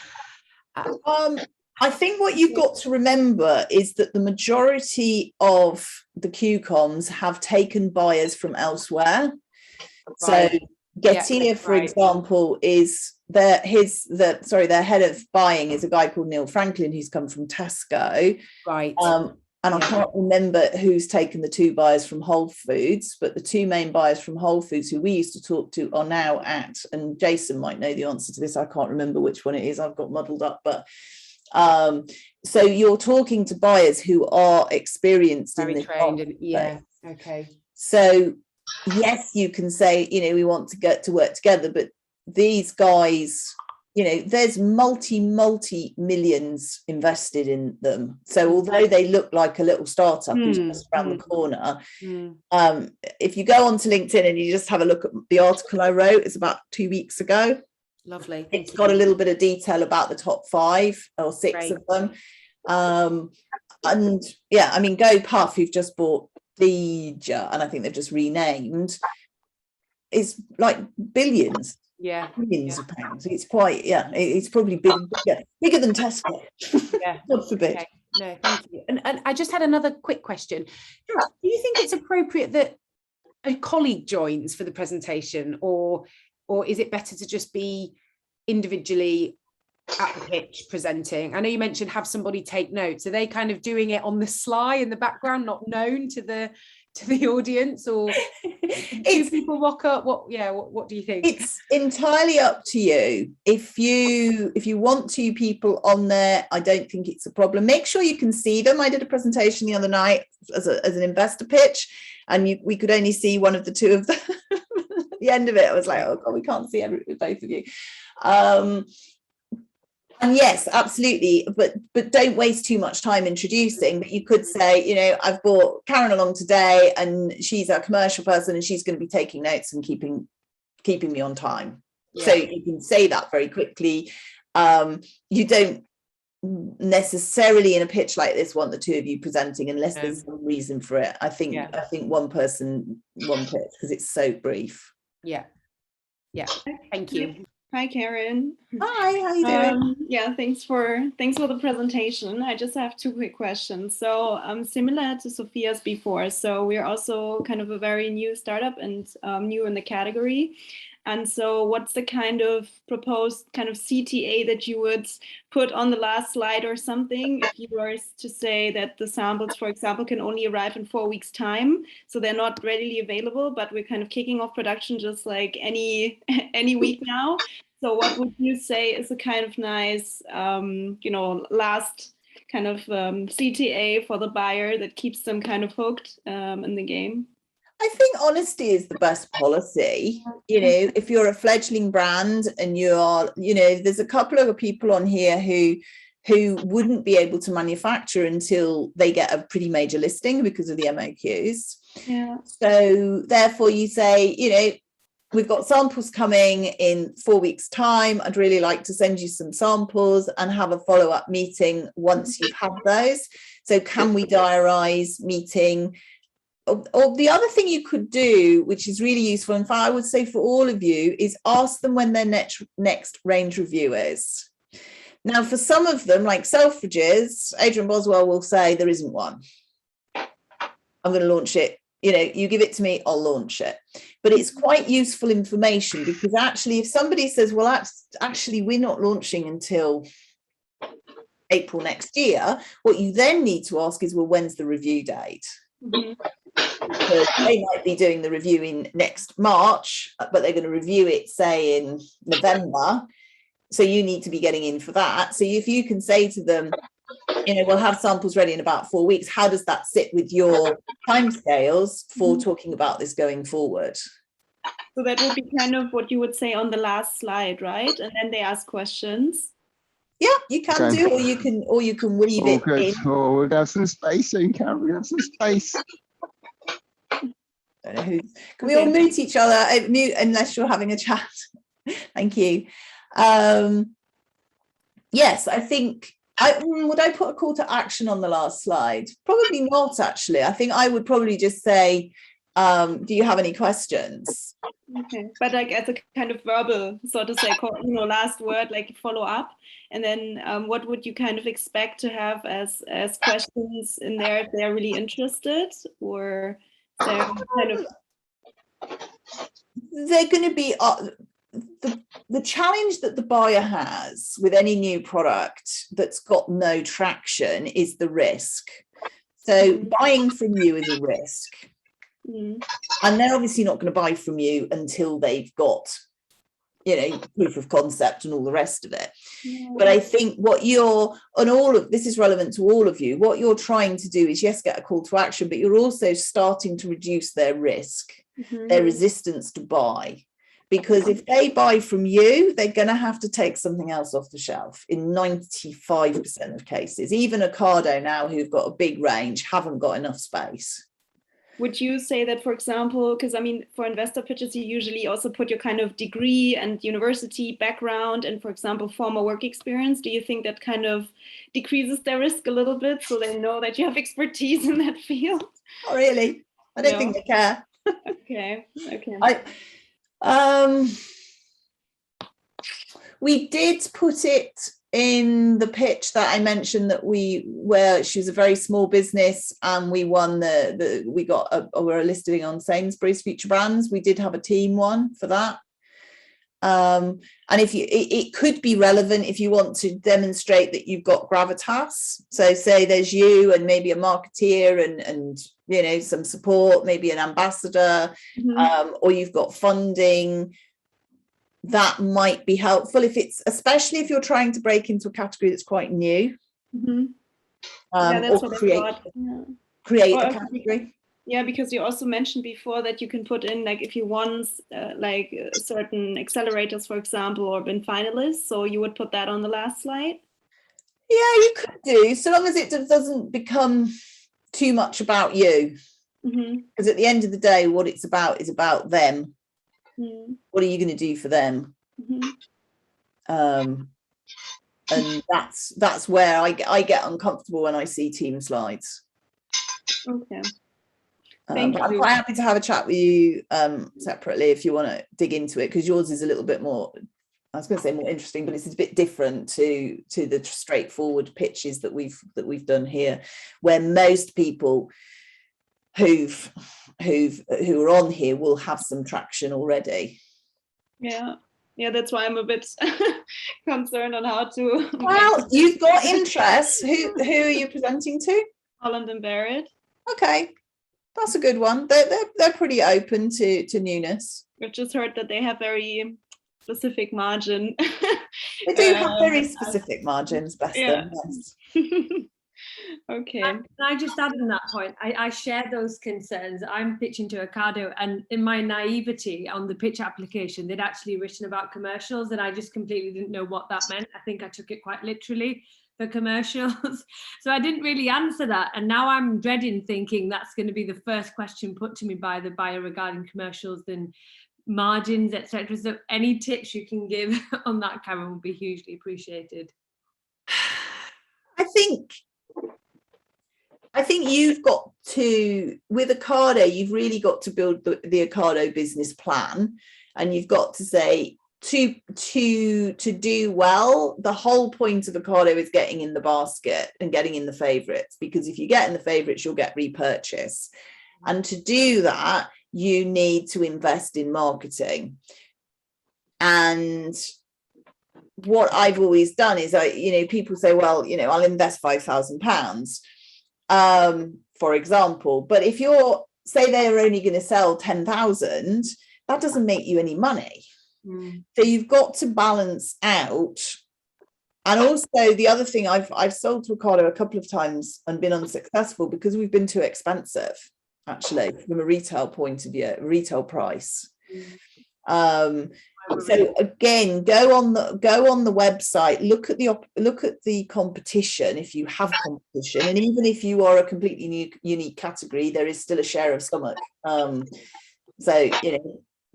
I think what you've got to remember is that the majority of the QCOMs have taken buyers from elsewhere. Right. So Getir, for example, is their head of buying is a guy called Neil Franklin, who's come from Tesco. Right. And I can't remember who's taken the 2 buyers from Whole Foods, but the 2 main buyers from Whole Foods who we used to talk to are now at, and Jason might know the answer to this, I can't remember which one it is, I've got muddled up, but so you're talking to buyers who are experienced, very trained, okay. So yes, you can say, we want to get to work together, but these guys, there's multi millions invested in them. So although they look like a little startup who's just around the corner, if you go onto LinkedIn and you just have a look at the article I wrote, it's about 2 weeks ago. Lovely. It's got a little bit of detail about the top 5 or 6 of them. And GoPuff, who've just bought Deja, and I think they've just renamed, is like billions. Millions of pounds. It's quite, it's probably bigger than Tesco. God forbid. Okay. No, thank you. And I just had another quick question. Do you think it's appropriate that a colleague joins for the presentation, or is it better to just be individually at the pitch presenting? I know you mentioned have somebody take notes. Are they kind of doing it on the sly in the background, not known to the audience, or do people rock up? What do you think? It's entirely up to you. If you want 2 people on there, I don't think it's a problem. Make sure you can see them. I did a presentation the other night as an investor pitch, and we could only see one of the 2 of them. At the end of it, I was like, oh God, we can't see both of you. And yes, absolutely, but don't waste too much time introducing. But you could say, I've brought Karen along today, and she's a commercial person, and she's going to be taking notes and keeping me on time. So you can say that very quickly. You don't necessarily in a pitch like this want the 2 of you presenting unless there's some reason for it. I think one person, one pitch, because it's so brief. Thank you. Hi, Karen. Hi, how you doing? Thanks for the presentation. I just have 2 quick questions. So similar to Sophia's before, so we're also kind of a very new startup and new in the category. And so what's the kind of proposed kind of CTA that you would put on the last slide or something if you were to say that the samples, for example, can only arrive in 4 weeks' time, so they're not readily available, but we're kind of kicking off production just like any week now. So what would you say is a kind of nice, last kind of CTA for the buyer that keeps them kind of hooked in the game? I think honesty is the best policy. If you're a fledgling brand and you are, there's a couple of people on here who who wouldn't be able to manufacture until they get a pretty major listing because of the MOQs. Yeah. So therefore you say, you know, we've got samples coming in 4 weeks' time. I'd really like to send you some samples and have a follow-up meeting once you've had those. So can we diarise meeting? Or the other thing you could do, which is really useful, in fact, I would say for all of you, is ask them when their next range review is. Now, for some of them, like Selfridges, Adrian Boswell will say there isn't one. I'm going to launch it. You know, you give it to me, I'll launch it. But it's quite useful information, because actually, if somebody says, well, actually, we're not launching until April next year, what you then need to ask is, well, when's the review date? Because they might be doing the review in next March, but they're going to review it, say, in November. So you need to be getting in for that. So if you can say to them, you know, we'll have samples ready in about 4 weeks, how does that sit with your timescales for talking about this going forward? So that would be kind of what you would say on the last slide, right? And then they ask questions. Yeah, you can do, or you can weave it in. Oh, we'll have some space soon, Karen. We'll have some space. Don't know who. Can we all mute each other? Mute unless you're having a chat. Thank you. Yes, I think. Would I put a call to action on the last slide? Probably not, actually. I think I would probably just say, do you have any questions? Okay, but like as a kind of verbal, so to say, you know, last word, like follow up, and then what would you kind of expect to have as questions in there if they're really interested, or they're kind of? They're going to be the challenge that the buyer has with any new product that's got no traction is the risk. So buying from you is a risk. And they're obviously not going to buy from you until they've got, you know, proof of concept and all the rest of it. But I think what you're, and all of this is relevant to all of you, what you're trying to do is, yes, get a call to action, but you're also starting to reduce their risk, their resistance to buy. Because if they buy from you, they're going to have to take something else off the shelf in 95% of cases. Even Ocado now, who've got a big range, haven't got enough space. Would you say that, for example, because I mean, for investor pitches, you usually also put your kind of degree and university background and, for example, former work experience. Do you think that kind of decreases their risk a little bit, so they know that you have expertise in that field? Not really. I don't think they care. Okay. We did put it in the pitch that I mentioned that where she was a very small business and we won we're listing on Sainsbury's Future Brands. We did have a team one for that. And it could be relevant if you want to demonstrate that you've got gravitas. So say there's you and maybe a marketeer and you know, some support, maybe an ambassador, or you've got funding. That might be helpful especially if you're trying to break into a category that's quite new. Or create a category. Yeah, because you also mentioned before that you can put in, like, if you won like certain accelerators, for example, or been finalists, so you would put that on the last slide. Yeah, you could do, so long as it doesn't become too much about you. Because at the end of the day, what it's about is about them. What are you going to do for them? And that's where I get uncomfortable when I see team slides. Okay. But I'm quite happy to have a chat with you separately if you want to dig into it, because yours is a little bit more, I was going to say more interesting, but it's a bit different to the straightforward pitches that we've done here, where most people who are on here will have some traction already. Yeah, that's why I'm a bit concerned on how to. Well, you've got interest. Who are you presenting to? Holland and Barrett. Okay, that's a good one. They're pretty open to newness. I've just heard that they have very specific margin. They do have very specific margins, bless them. Yes. Okay. Can I just add on that point? I share those concerns. I'm pitching to Ocado, and in my naivety on the pitch application, they'd actually written about commercials, and I just completely didn't know what that meant. I think I took it quite literally. for commercials. So I didn't really answer that. And now I'm dreading thinking that's going to be the first question put to me by the buyer regarding commercials and margins, etc. So any tips you can give on that, Karen, would be hugely appreciated. I think you've got to, with Ocado, you've really got to build the Ocado business plan, and you've got to say to do well, the whole point of Ocado is getting in the basket and getting in the favourites, because if you get in the favourites, you'll get repurchase. And to do that, you need to invest in marketing. And what I've always done is, people say, well, I'll invest £5,000, for example. But if say they're only going to sell 10,000, that doesn't make you any money. So you've got to balance out. And also the other thing, I've sold to Ocado a couple of times and been unsuccessful because we've been too expensive, actually, from a retail point of view, retail price. So again, go on the website, look at the competition if you have competition, and even if you are a completely unique category, there is still a share of stomach. So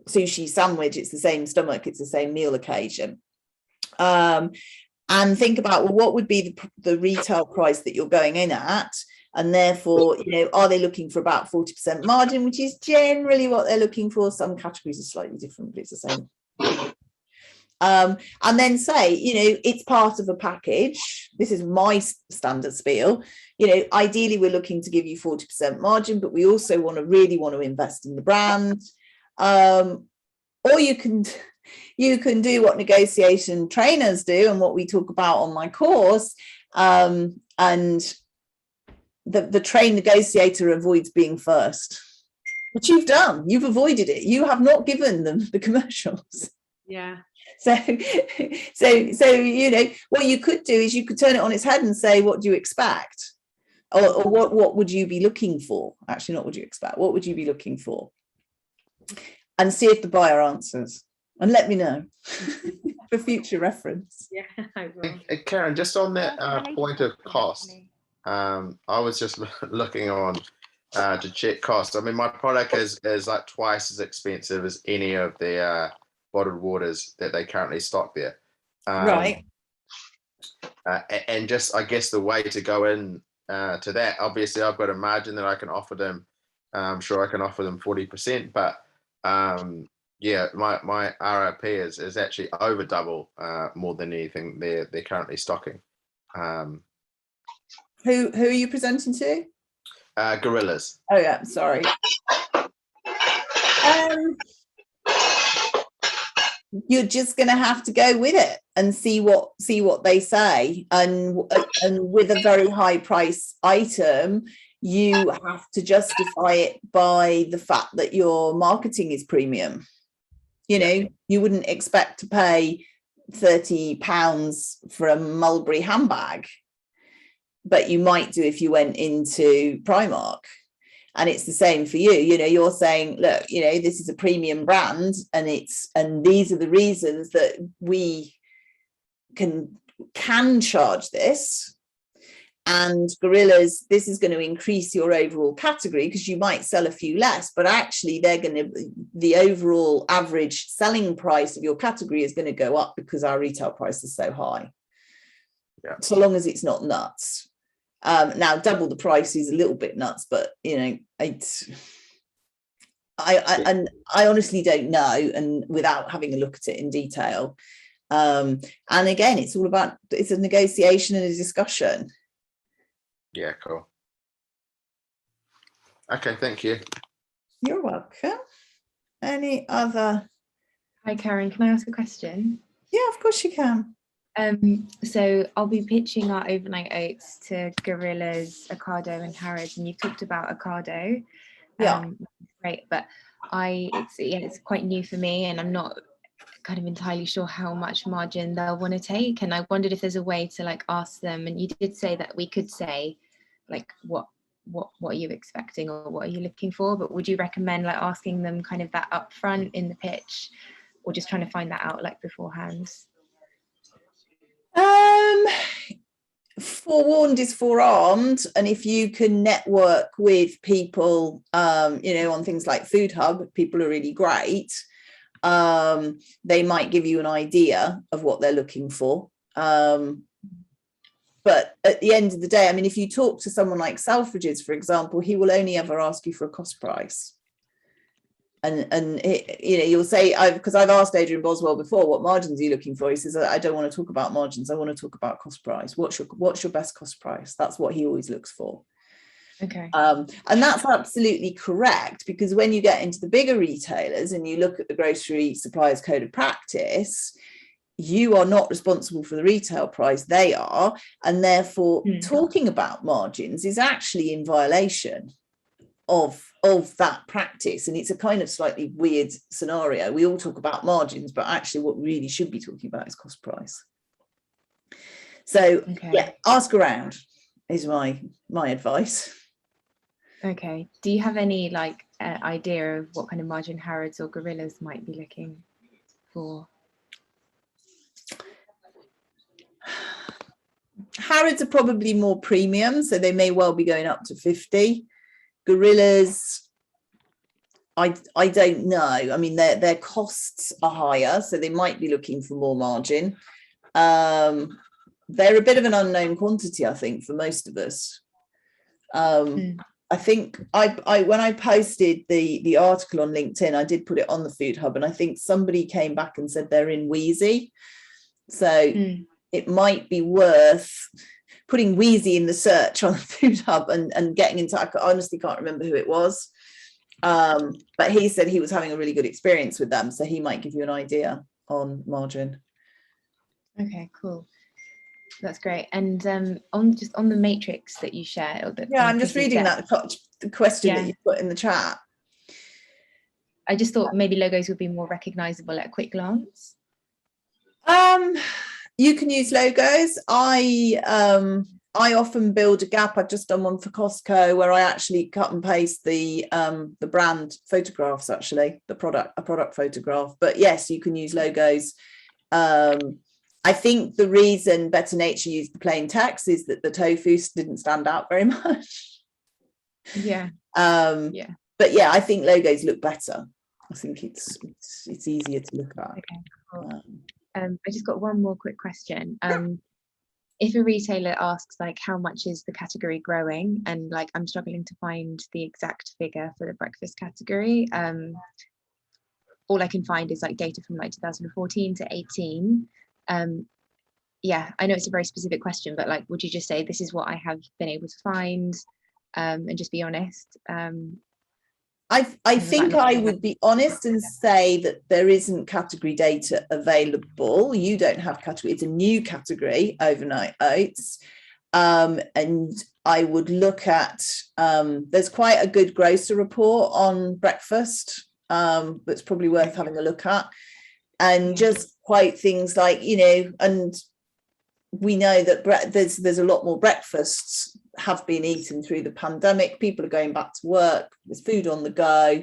sushi sandwich, it's the same stomach, it's the same meal occasion. And think about, well, what would be the retail price that you're going in at, and therefore, are they looking for about 40% margin, which is generally what they're looking for. Some categories are slightly different, but it's the same. And then say, it's part of a package. This is my standard spiel. Ideally, we're looking to give you 40% margin, but we also really want to invest in the brand. Or you can do what negotiation trainers do and what we talk about on my course. And the trained negotiator avoids being first, which you've done. You've avoided it. You have not given them the commercials. Yeah. So what you could do is you could turn it on its head and say, what do you expect? Or what would you be looking for? Actually, not what you expect. What would you be looking for? And see if the buyer answers. And let me know for future reference. Yeah, I will. Karen, just on that point of cost, I was just looking on to check cost. I mean, my product is like twice as expensive as any of the bottled waters that they currently stock there. Right. And just, I guess, the way to go in to that, obviously, I've got a margin that I can offer them. I'm sure I can offer them 40%, but yeah, my RRP is actually over double more than anything they're currently stocking. Who are you presenting to? Gorillas. Oh yeah, sorry. You're just going to have to go with it and see what they say. And with a very high price item, you have to justify it by the fact that your marketing is premium. You wouldn't expect to pay £30 for a Mulberry handbag, but you might do if you went into Primark. And it's the same for you. You're saying, look, this is a premium brand, and these are the reasons that we can charge this. And Gorillas, this is going to increase your overall category because you might sell a few less, but actually the overall average selling price of your category is going to go up because our retail price is so high. Yeah. So long as it's not nuts. Now double the price is a little bit nuts, but I honestly don't know, and without having a look at it in detail. And again, it's a negotiation and a discussion. Yeah, cool. Okay, thank you. You're welcome. Any other? Hi, Karen, can I ask a question? Yeah, of course you can. So I'll be pitching our overnight oats to Gorillas, Ocado and Harrods, and you talked about Ocado. Yeah. Great, but it's quite new for me, and I'm not kind of entirely sure how much margin they'll want to take. And I wondered if there's a way to ask them, and you did say that we could say what are you expecting or what are you looking for, but would you recommend asking them kind of that upfront in the pitch, or just trying to find that out beforehand? forewarned is forearmed, and if you can network with people, on things like Food Hub, people are really great. They might give you an idea of what they're looking for. But at the end of the day, I mean, if you talk to someone like Selfridges, for example, he will only ever ask you for a cost price. And you'll say, because I've asked Adrian Boswell before, what margins are you looking for? He says, I don't want to talk about margins. I want to talk about cost price. What's your best cost price? That's what he always looks for. Okay. And that's absolutely correct, because when you get into the bigger retailers and you look at the Grocery Suppliers Code of Practice, you are not responsible for the retail price, they are, and therefore talking about margins is actually in violation of that practice. And it's a kind of slightly weird scenario. We all talk about margins, but actually what we really should be talking about is cost price. So yeah, ask around is my advice. Okay. Do you have any idea of what kind of margin Harrods or Gorillas might be looking for? Harrods are probably more premium, so they may well be going up to 50. Gorillas, I don't know. I mean, their costs are higher, so they might be looking for more margin. They're a bit of an unknown quantity, I think, for most of us. I think when I posted the article on LinkedIn, I did put it on the Food Hub, and I think somebody came back and said they're in Wheezy. So it might be worth putting Wheezy in the search on the Food Hub and getting into. I honestly can't remember who it was, but he said he was having a really good experience with them, so he might give you an idea on margin. Okay, cool. That's great. And on the matrix that you share, or yeah, I'm just reading that the question that you put in the chat. I just thought maybe logos would be more recognizable at a quick glance. You can use logos. I often build a gap. I've just done one for Costco where I actually cut and paste the brand photographs, actually, a product photograph. But yes, you can use logos. I think the reason Better Nature used the plain text is that the tofu didn't stand out very much. Yeah. But yeah, I think logos look better. I think it's easier to look at. Okay, cool. I just got one more quick question. If a retailer asks how much is the category growing, and I'm struggling to find the exact figure for the breakfast category, all I can find is data from 2014 to 18. Yeah, I know it's a very specific question, but would you just say this is what I have been able to find, and just be honest? I think I would be honest and say that there isn't category data available. You don't have category. It's a new category, overnight oats. And I would look at, there's quite a good grocer report on breakfast that's probably worth having a look at. And just quite things and we know that there's a lot more breakfasts have been eaten through the pandemic. People are going back to work. There's food on the go.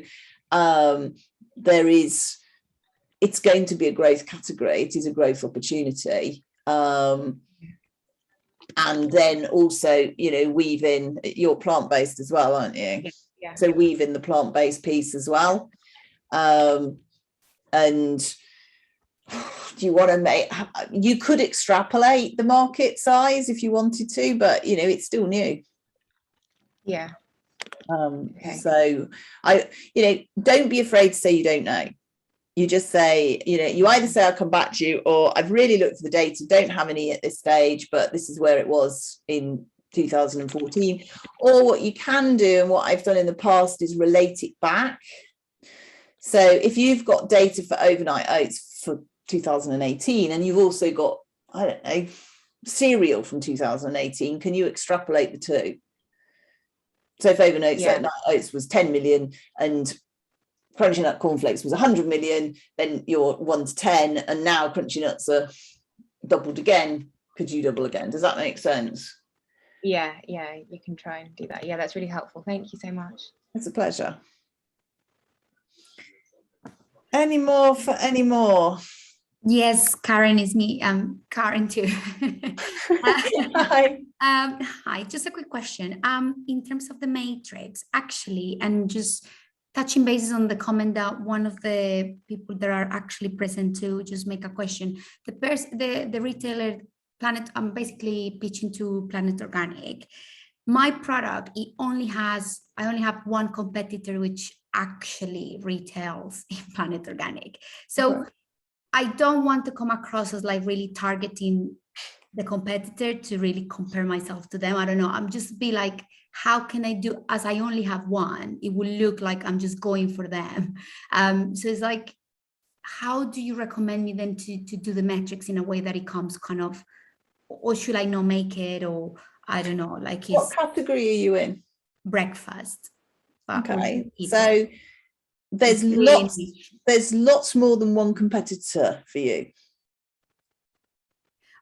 It's going to be a growth category. It is a growth opportunity. And then also, weave in, you're plant-based as well, aren't you? Yeah. So weave in the plant-based piece as well. And do you want to you could extrapolate the market size if you wanted to, but it's still new. Yeah. So don't be afraid to say you don't know. You just say, you either say I'll come back to you, or I've really looked for the data, don't have any at this stage, but this is where it was in 2014. Or what you can do, and what I've done in the past, is relate it back. So if you've got data for overnight oats for 2018, and you've also got, I don't know, cereal from 2018, can you extrapolate the two? So if overnight oats was 10 million and Crunchy Nut cornflakes was 100 million, then you're 1 to 10, and now Crunchy Nuts are doubled again. Could you double again? Does that make sense? Yeah, you can try and do that. Yeah, that's really helpful. Thank you so much. It's a pleasure. Any more for any more? Yes, Karen is me. Karen too. Hi. Hi, just a quick question. In terms of the matrix, actually, and just touching bases on the comment that one of the people that are actually present to just make a question. The retailer Planet, I'm basically pitching to Planet Organic. My product, I only have one competitor which actually retails in Planet Organic. So I don't want to come across as like really targeting the competitor to really compare myself to them. I don't know. I'm just be like, how can I do, as I only have one, it will look like I'm just going for them. So it's like, how do you recommend me then to do the metrics in a way that it comes kind of, or should I not make it? Or I don't know, like what category are you in? Breakfast. Okay, so there's lots more than one competitor for you.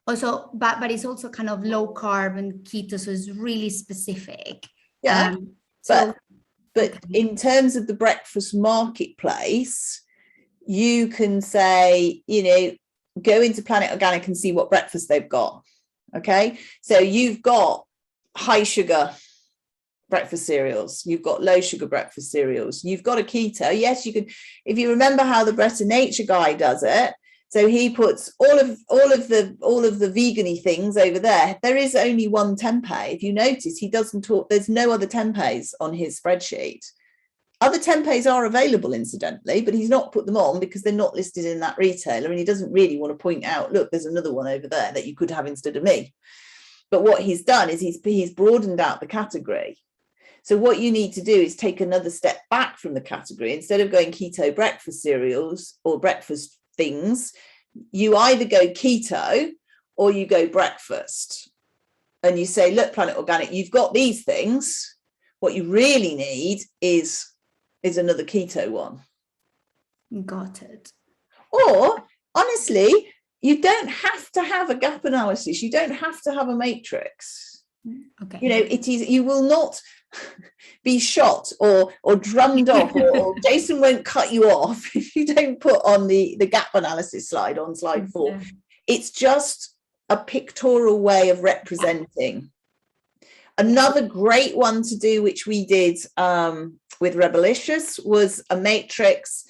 Also, but it's also kind of low carb and keto, so it's really specific. Yeah, but in terms of the breakfast marketplace, you can say, you know, go into Planet Organic and see what breakfast they've got. Okay, so you've got high sugar breakfast cereals, you've got low sugar breakfast cereals, you've got a keto. Yes, you can, if you remember how the Bread of Nature guy does it. So he puts all of the vegan-y things over there. There is only one tempeh. If you notice, he doesn't talk, there's no other tempehs on his spreadsheet. Other tempehs are available, incidentally, but he's not put them on because they're not listed in that retailer, and he doesn't really want to point out, look, there's another one over there that you could have instead of me. But what he's done is he's broadened out the category. So what you need to do is take another step back from the category. Instead of going keto breakfast cereals or breakfast things, you either go keto or you go breakfast. And you say, look, Planet Organic, you've got these things. What you really need is another keto one. Got it. Or honestly, you don't have to have a gap analysis. You don't have to have a matrix. Okay. You know, it is, you will not be shot or drummed off, or Jason won't cut you off if you don't put on the gap analysis slide on slide 4. Yeah. It's just a pictorial way of representing. Another great one to do, which we did with Rebelicious, was a matrix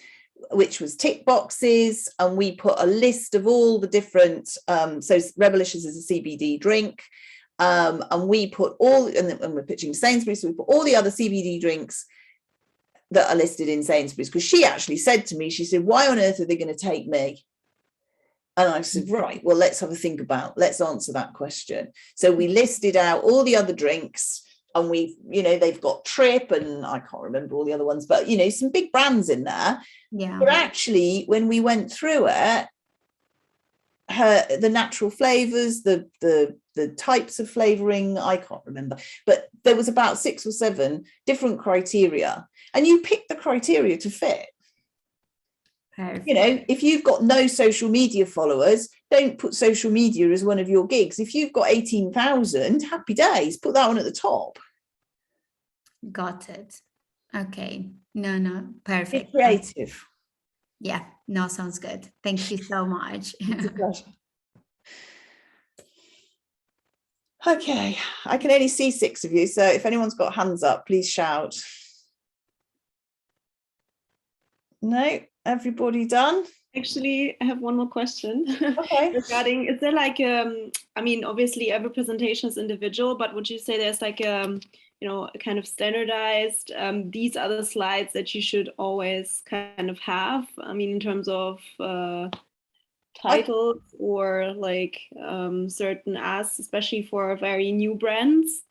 which was tick boxes, and we put a list of all the different, so Rebelicious is a CBD drink, and we put all, and we're pitching Sainsbury's, so we put all the other CBD drinks that are listed in Sainsbury's, because she actually said to me, she said, why on earth are they going to take me? And I said, right, well, let's have a think let's answer that question. So we listed out all the other drinks, and we, you know, they've got Trip, and I can't remember all the other ones, but, you know, some big brands in there. Yeah. But actually, when we went through it, the natural flavors, the types of flavoring, I can't remember, but there was about 6 or 7 different criteria, and you pick the criteria to fit. Perfect. You know, if you've got no social media followers, don't put social media as one of your gigs. If you've got 18,000, happy days, put that one at the top. Got it. Okay. No, perfect. Be creative. Yeah, no, sounds good. Thank you so much. It's a pleasure. Okay, I can only see 6 of you, so if anyone's got hands up, please shout. No, everybody done? Actually, I have one more question. Okay. Regarding, is there like, I mean, obviously every presentation is individual, but would you say there's like, you know, a kind of standardized, these are the slides that you should always kind of have? I mean, in terms of titles or like certain asks, especially for very new brands?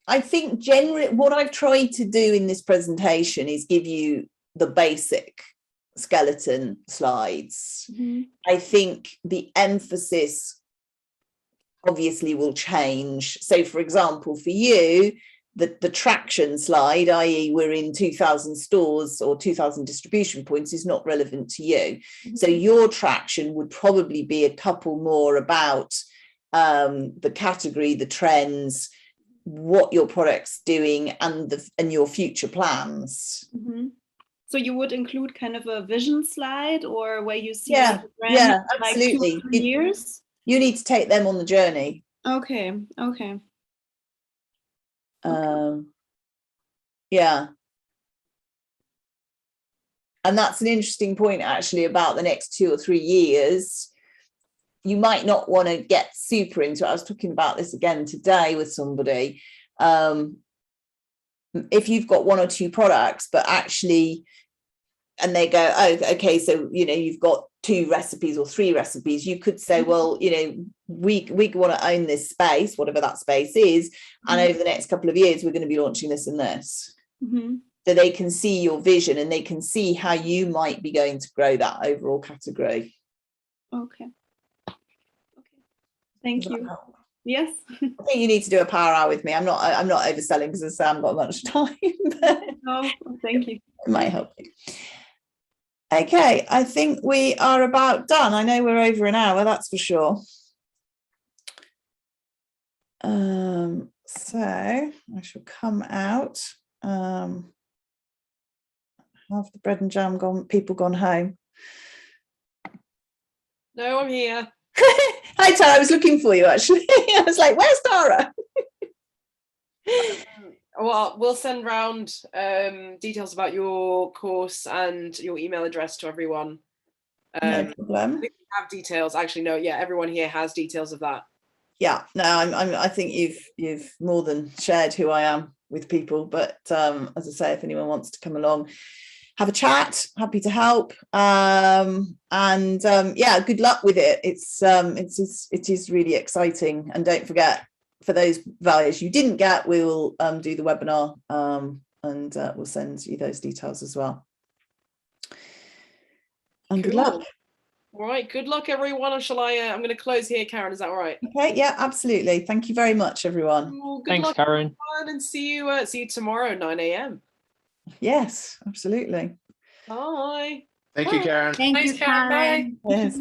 I think generally what I've tried to do in this presentation is give you the basic skeleton slides. Mm-hmm. I think the emphasis obviously will change. So, for example, for you, the traction slide, i.e. we're in 2,000 stores or 2,000 distribution points, is not relevant to you. Mm-hmm. So your traction would probably be a couple more about the category, the trends, what your product's doing and your future plans. Mm-hmm. So you would include kind of a vision slide, or where you see Yeah, the brand yeah, like absolutely. 2 or 3 years? You need to take them on the journey. Okay. Yeah. And that's an interesting point, actually, about the next 2 or 3 years. You might not want to get super into it. I was talking about this again today with somebody. If you've got 1 or 2 products, but actually, and they go, oh, okay, so, you've got 2 recipes or 3 recipes, you could say, well, we want to own this space, whatever that space is. And over the next couple of years, we're going to be launching this and this. Mm-hmm. So they can see your vision and they can see how you might be going to grow that overall category. Okay. Thank you. Yes. I think you need to do a power hour with me. I'm not overselling because I haven't got much time. No, thank you. It might help you. Okay, I think we are about done. I know we're over an hour, that's for sure. So I shall come out. Have the bread and jam gone? People gone home? No, I'm here. Hi, Tara. I was looking for you, actually. I was like, where's Tara? Well, we'll send round details about your course and your email address to everyone. No problem. I think we have details. Actually, no, yeah, everyone here has details of that. Yeah, no, I think you've more than shared who I am with people. But as I say, if anyone wants to come along, have a chat, happy to help. Yeah, good luck with it. It is really exciting. And don't forget, for those values you didn't get, we will do the webinar and we'll send you those details as well. And good luck. All right, good luck, everyone. Shall I? I'm going to close here, Karen. Is that all right? Okay, yeah, absolutely. Thank you very much, everyone. Well, good Thanks, luck, Karen. everyone, and see you tomorrow, 9 a.m. Yes, absolutely. Bye. Thank you, Karen. Thank Thanks, you, Karen. Bye. Karen. Yes.